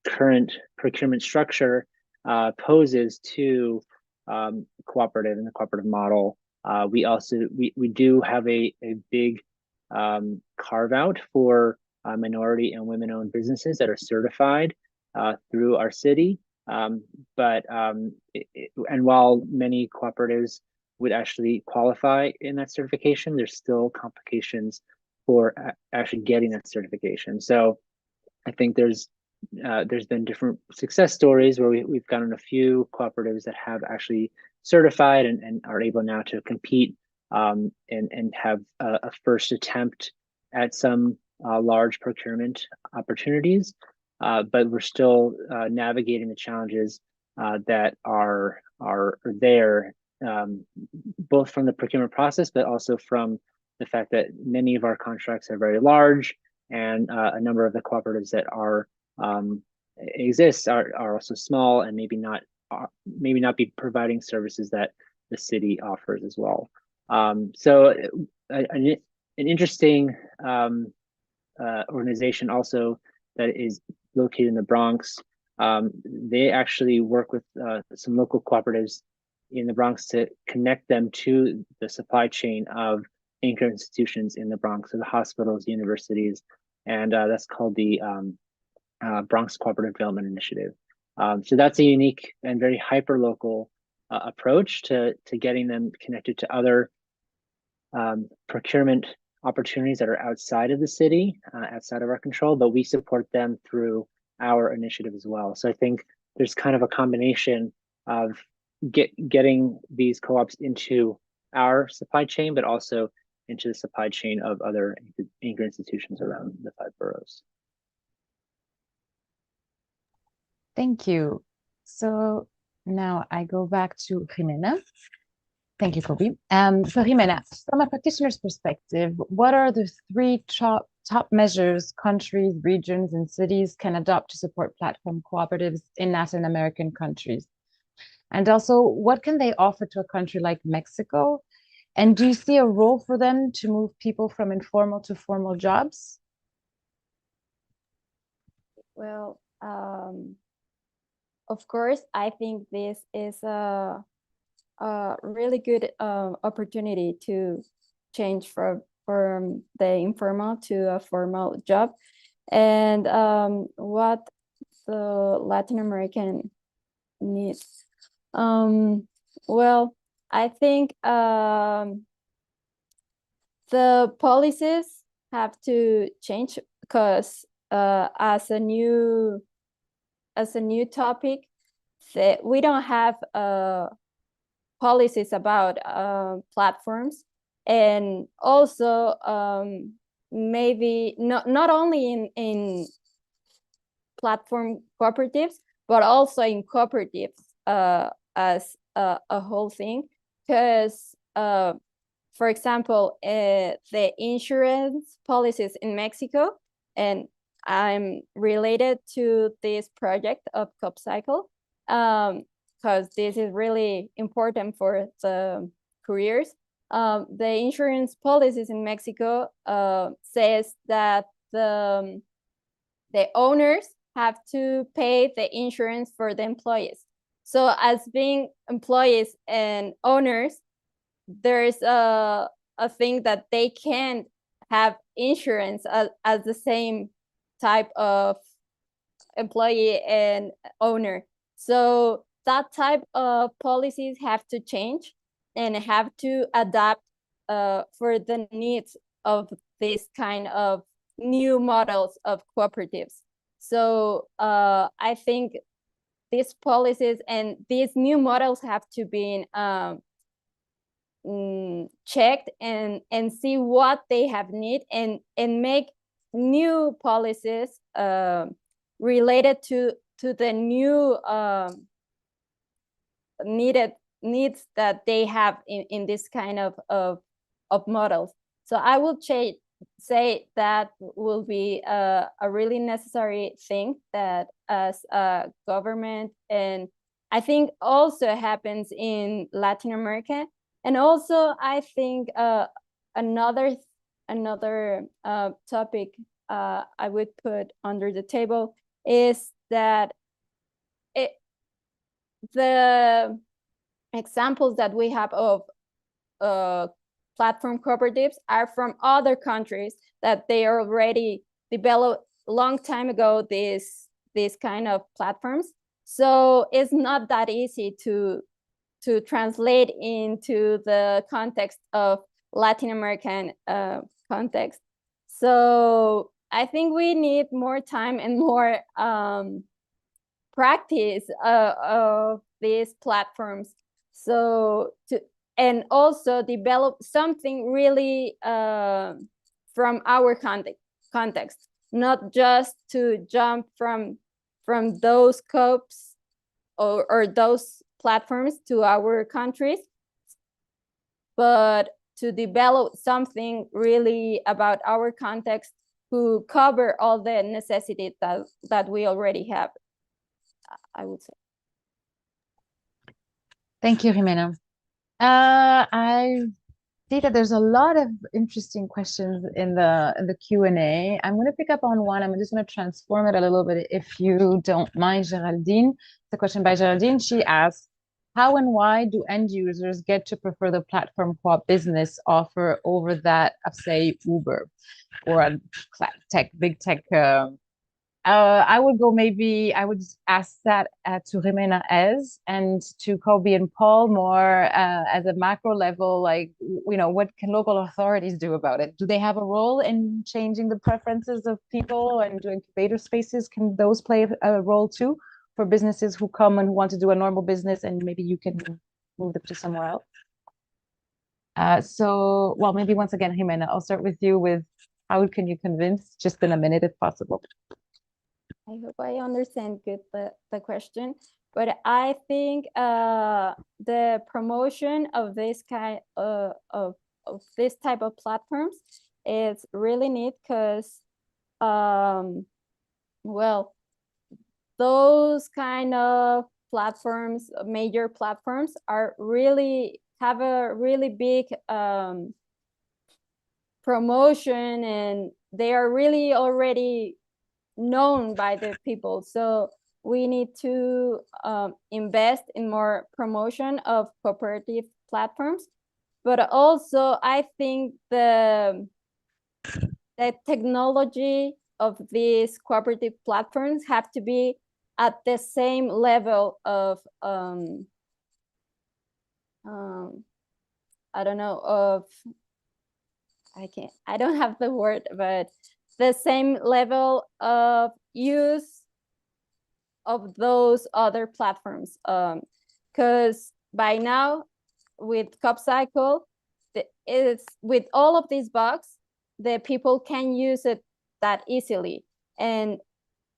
current procurement structure poses to cooperative and the cooperative model. We do have a big carve out for minority and women-owned businesses that are certified through our city. And while many cooperatives would actually qualify in that certification, there's still complications for actually getting that certification. So I think there's been different success stories where we've gotten a few cooperatives that have actually certified and are able now to compete and have a first attempt at some large procurement opportunities. But we're still navigating the challenges that are there, both from the procurement process, but also from the fact that many of our contracts are very large, and a number of the cooperatives that exist are also small and maybe not be providing services that the city offers as well. So an interesting organization also that is located in the Bronx. They actually work with some local cooperatives in the Bronx to connect them to the supply chain of anchor institutions in the Bronx, so the hospitals, universities, and that's called the Bronx Cooperative Development Initiative. So that's a unique and very hyper-local approach to getting them connected to other procurement opportunities that are outside of the city, outside of our control, but we support them through our initiative as well. So I think there's kind of a combination of getting these co-ops into our supply chain, but also into the supply chain of other anchor institutions around the 5 boroughs. Thank you. So now I go back to Jimena. Thank you, Kobe. So Jimena, from a practitioner's perspective, what are the 3 top measures countries, regions, and cities can adopt to support platform cooperatives in Latin American countries? And also, what can they offer to a country like Mexico? And do you see a role for them to move people from informal to formal jobs? Well, of course, I think this is a really good opportunity to change from the informal to a formal job. And what the Latin American needs. Well, I think the policies have to change because as a new topic, we don't have policies about platforms, and also maybe not only in platform cooperatives, but also in cooperatives as a whole thing. Because, for example, the insurance policies in Mexico, and I'm related to this project of CopCycle, because this is really important for the careers. The insurance policies in Mexico says that the owners have to pay the insurance for the employees. So as being employees and owners, there's a thing that they can't have insurance as the same type of employee and owner. So that type of policies have to change and have to adapt for the needs of this kind of new models of cooperatives. So I think these policies and these new models have to be checked and see what they have need and make new policies related to the new needs that they have in this kind of models. So I will say that will be a really necessary thing that as a government, and I think also happens in Latin America. And also I think another topic I would put under the table is that the examples that we have of platform cooperatives are from other countries that they already developed a long time ago, this kind of platforms. So it's not that easy to translate into the context of Latin American context. So I think we need more time and more practice of these platforms. So and also develop something really from our context, not just to jump from those scopes or those platforms to our countries, but to develop something really about our context to cover all the necessities that we already have, I would say. Thank you, Jimena. I see that there's a lot of interesting questions in the Q&A. I'm going to pick up on one. I'm just going to transform it a little bit, if you don't mind, Geraldine. The question by Geraldine. She asks, how and why do end users get to prefer the platform co-op business offer over that of, say, Uber or a big tech? I would go, maybe I would ask that to Jimena Ez, and to Kobe and Paul more as a macro level, like, what can local authorities do about it? Do they have a role in changing the preferences of people and doing incubator spaces? Can those play a role too for businesses who come and who want to do a normal business, and maybe you can move them to somewhere else? Well, maybe once again, Jimena, I'll start with you with how can you convince, just in a minute if possible. I hope I understand good the question, but I think the promotion of this kind of this type of platforms is really neat, because well, those kind of platforms, major platforms, have a really big promotion, and they are really already known by the people. So we need to invest in more promotion of cooperative platforms. But also, I think the technology of these cooperative platforms have to be at the same level of I don't know, I don't have the word, but the same level of use of those other platforms. Because by now, with CopCycle, with all of these bugs, the people can use it that easily, and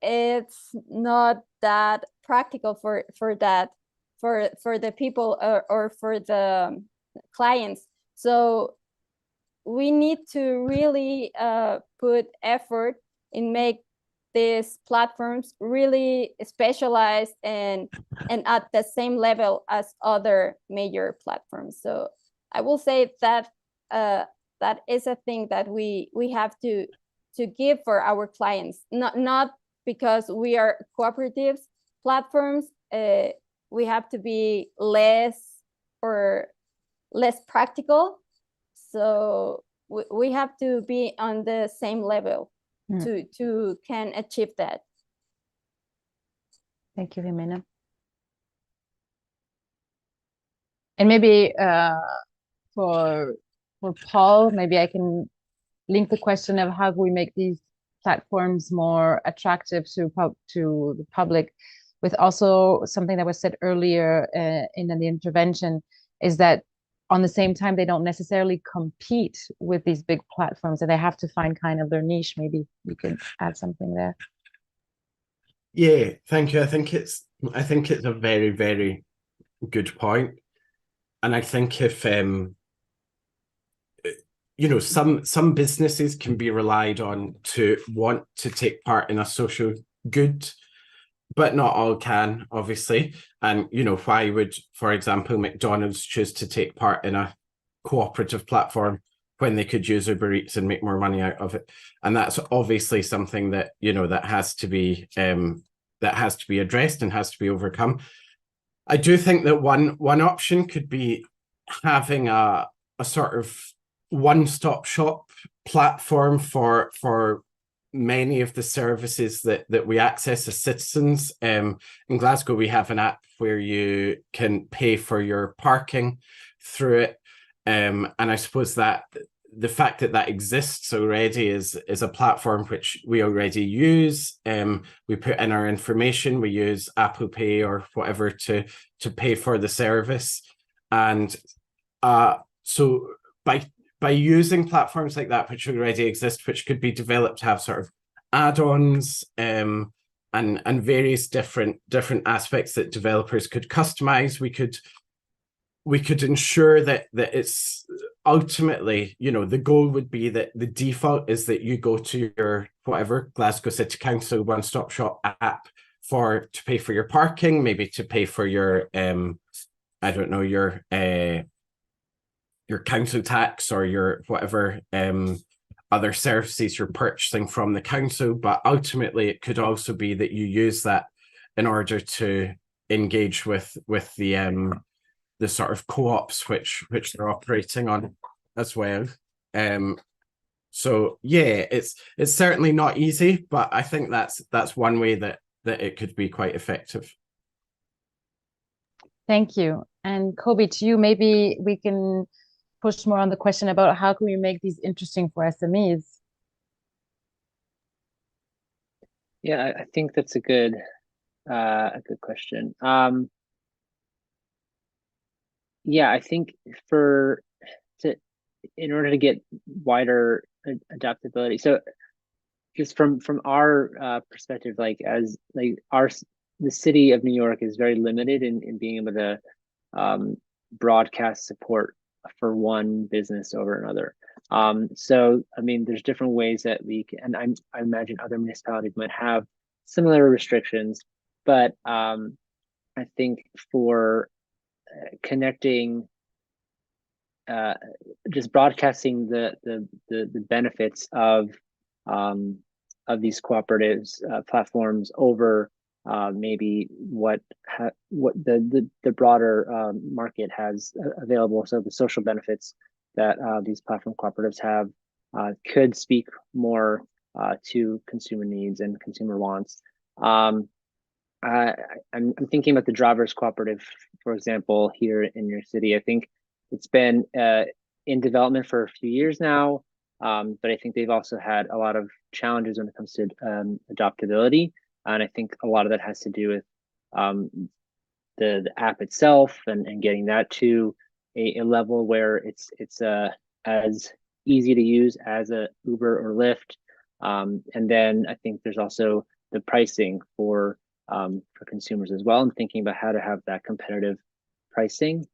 it's not that practical for the people or for the clients. So we need to really put effort in make these platforms really specialized and at the same level as other major platforms. So I will say that that is a thing that we have to give for our clients, not because we are cooperatives platforms. We have to be less practical. So we have to be on the same level to can achieve that. Thank you, Jimena. And maybe for Paul, maybe I can link the question of how we make these platforms more attractive to the public, with also something that was said earlier in the intervention, is that on the same time, they don't necessarily compete with these big platforms, and they have to find kind of their niche. Maybe you could add something there. Yeah, thank you. I think it's a very, very good point. And I think if some businesses can be relied on to want to take part in a social good, but not all can, obviously. And, why would, for example, McDonald's choose to take part in a cooperative platform when they could use Uber Eats and make more money out of it? And that's obviously something that, that has to be addressed and has to be overcome. I do think that one option could be having a sort of one-stop shop platform for many of the services that we access as citizens. In Glasgow, we have an app where you can pay for your parking through it. And I suppose that the fact that exists already is a platform which we already use. We put in our information, we use Apple Pay or whatever to pay for the service. And so by using platforms like that, which already exist, which could be developed to have sort of add-ons and various different aspects that developers could customize, we could ensure that it's ultimately, the goal would be that the default is that you go to your whatever Glasgow City Council one-stop shop app to pay for your parking, maybe to pay for your I don't know, your council tax or your whatever other services you're purchasing from the council. But ultimately, it could also be that you use that in order to engage with the the sort of co-ops which they're operating on as well. So yeah, it's certainly not easy, but I think that's one way that it could be quite effective. Thank you. And Kobe, to you, maybe we can push more on the question about how can we make these interesting for SMEs? Yeah, I think that's a good question. Yeah, I think in order to get wider adaptability. So just from our perspective, like the city of New York is very limited in being able to broadcast support for one business over another. So I mean, there's different ways that we can, and I imagine other municipalities might have similar restrictions, but I think for connecting, just broadcasting the benefits of these cooperatives platforms over maybe what the broader market has available. So the social benefits that these platform cooperatives have could speak more to consumer needs and consumer wants. I'm thinking about the drivers cooperative, for example, here in your city. I think it's been in development for a few years now, but I think they've also had a lot of challenges when it comes to adoptability, and I think a lot of that has to do with the app itself and getting that to a level where it's as easy to use as a Uber or Lyft, and then I think there's also the pricing for consumers as well, and thinking about how to have that competitive pricing.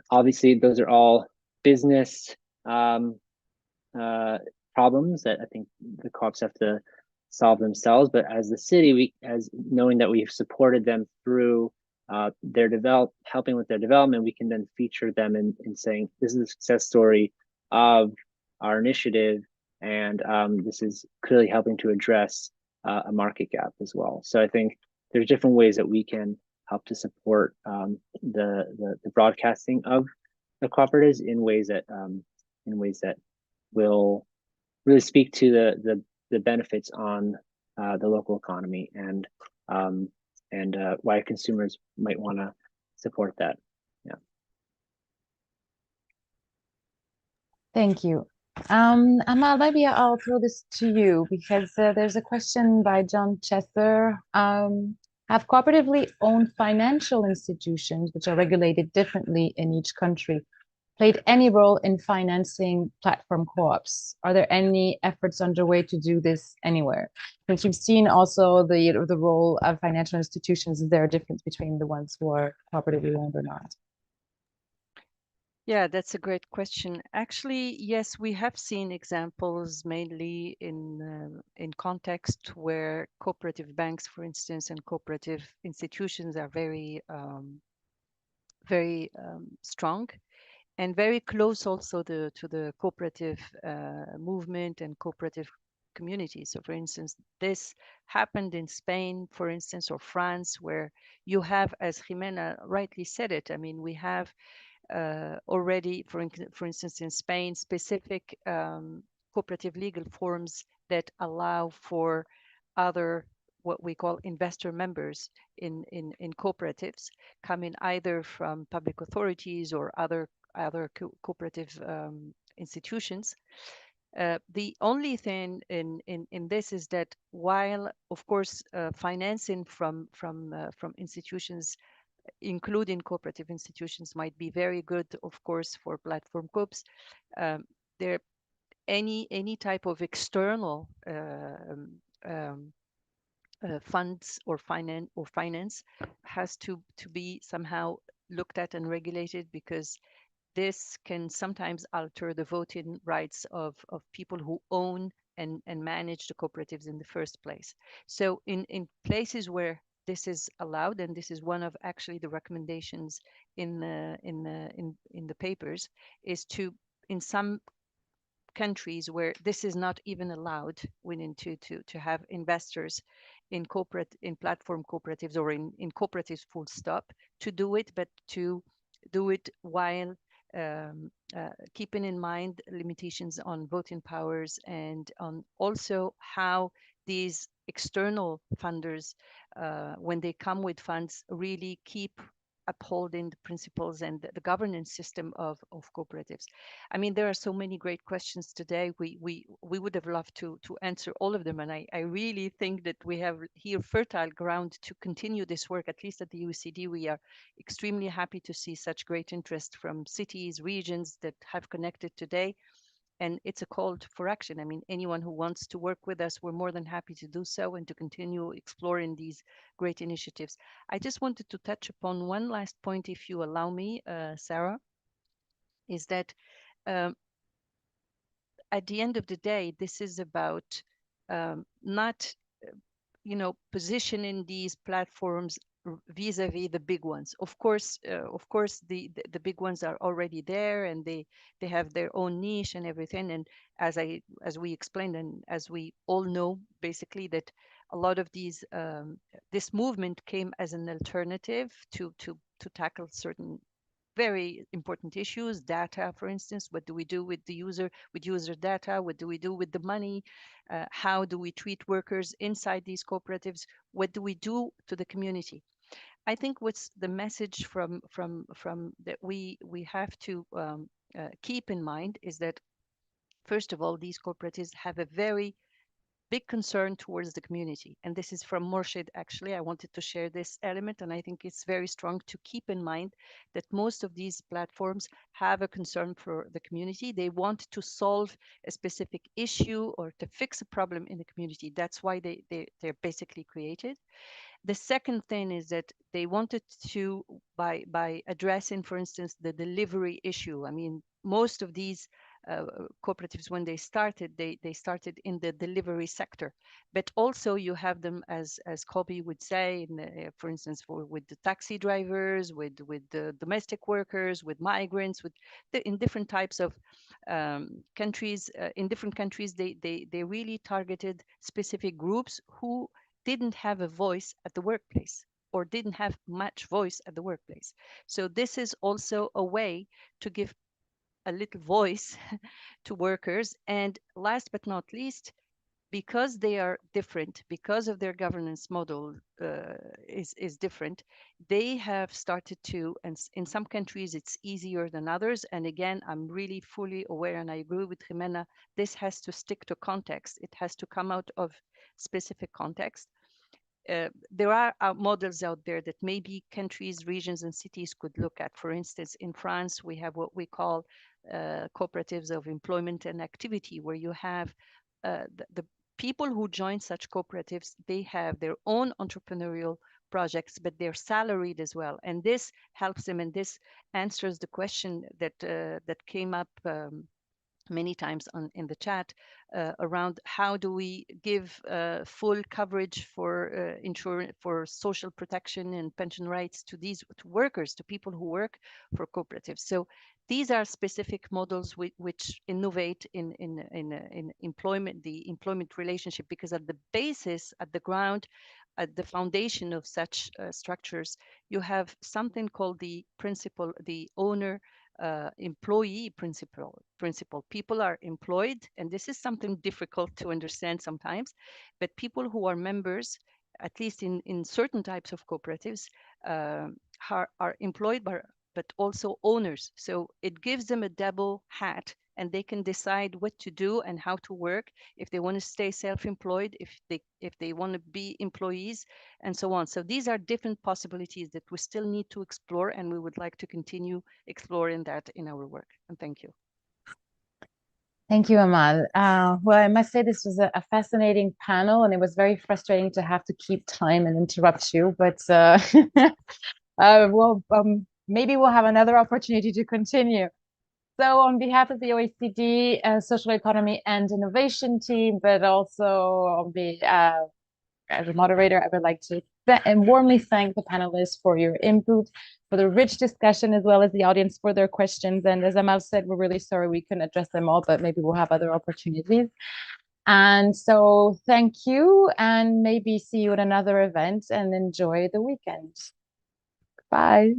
Obviously, those are all business problems that I think the co-ops have to solve themselves. But as the city, as knowing that we've supported them through helping with their development, we can then feature them in saying, this is a success story of our initiative, and this is clearly helping to address a market gap as well. So I think there's different ways that we can help to support the broadcasting of the cooperatives in ways that will really speak to the benefits on the local economy and why consumers might want to support that. Yeah. Thank you. Amal, maybe I'll throw this to you because there's a question by John Chesser. Have cooperatively owned financial institutions, which are regulated differently in each country, played any role in financing platform co-ops? Are there any efforts underway to do this anywhere? Since you've seen also the role of financial institutions, is there a difference between the ones who are cooperatively owned or not? Yeah, that's a great question. Actually, yes, we have seen examples mainly in context where cooperative banks, for instance, and cooperative institutions are very strong and very close also to the cooperative movement and cooperative community. So, for instance, this happened in Spain, for instance, or France, where you have, as Jimena rightly said it, I mean, we have already, for instance, in Spain, specific cooperative legal forms that allow for other what we call investor members in cooperatives coming either from public authorities or other cooperative institutions. The only thing in this is that while, of course, financing from institutions including cooperative institutions might be very good, of course, for platform coops. There, any type of external funds or finance has to be somehow looked at and regulated, because this can sometimes alter the voting rights of people who own and manage the cooperatives in the first place. So in places where this is allowed, and this is one of actually the recommendations in the papers, is to, in some countries where this is not even allowed, we need to have investors in platform cooperatives or in cooperatives full stop to do it, but to do it while keeping in mind limitations on voting powers and on also how these external funders, when they come with funds, really keep upholding the principles and the governance system of cooperatives. I mean, there are so many great questions today. We would have loved to answer all of them, and I really think that we have here fertile ground to continue this work. At least at the OECD, we are extremely happy to see such great interest from cities, regions that have connected today. And it's a call for action. I mean, anyone who wants to work with us, we're more than happy to do so and to continue exploring these great initiatives. I just wanted to touch upon one last point, if you allow me, Sarah, is that um, at the end of the day, this is about not positioning these platforms vis-a-vis the big ones. Of course, the big ones are already there, and they have their own niche and everything. And as we explained, and as we all know, basically that a lot of these this movement came as an alternative to tackle certain very important issues. Data, for instance, what do we do with the user, with user data? What do we do with the money? How do we treat workers inside these cooperatives? What do we do to the community? I think what's the message from that we have to keep in mind is that, first of all, these cooperatives have a very big concern towards the community. And this is from Morshed, actually. I wanted to share this element, and I think it's very strong to keep in mind that most of these platforms have a concern for the community. They want to solve a specific issue or to fix a problem in the community. That's why they're basically created. The second thing is that they wanted to, by addressing, for instance, the delivery issue. I mean, most of these cooperatives, when they started, they started in the delivery sector, but also you have them, as Kobe would say, for instance, with the taxi drivers, with the domestic workers, with migrants, in different types of countries. In different countries, they really targeted specific groups who didn't have a voice at the workplace or didn't have much voice at the workplace. So this is also a way to give a little voice to workers. And last but not least, because they are different, because of their governance model is different, they have started to, and in some countries it's easier than others. And again, I'm really fully aware, and I agree with Jimena, this has to stick to context. It has to come out of specific context. There are models out there that maybe countries, regions, and cities could look at. For instance, in France, we have what we call cooperatives of employment and activity, where you have the people who join such cooperatives, they have their own entrepreneurial projects, but they're salaried as well. And this helps them, and this answers the question that came up many times in the chat around how do we give full coverage for insurance, for social protection and pension rights to workers, to people who work for cooperatives. So these are specific models which innovate in employment, the employment relationship, because at the basis, at the ground, at the foundation of such structures, you have something called the principle, the owner employee principle. People are employed, and this is something difficult to understand sometimes, but people who are members, at least in certain types of cooperatives, are employed but also owners. So it gives them a double hat, and they can decide what to do and how to work, if they want to stay self-employed, if they want to be employees, and so on. So these are different possibilities that we still need to explore, and we would like to continue exploring that in our work. And thank you. Thank you, Amal. Well, I must say this was a fascinating panel, and it was very frustrating to have to keep time and interrupt you. But maybe we'll have another opportunity to continue. So on behalf of the OECD Social Economy and Innovation team, but also on as a moderator, I would like to warmly thank the panelists for your input, for the rich discussion, as well as the audience for their questions. And as Amal said, we're really sorry we couldn't address them all, but maybe we'll have other opportunities. And so thank you, and maybe see you at another event, and enjoy the weekend. Bye.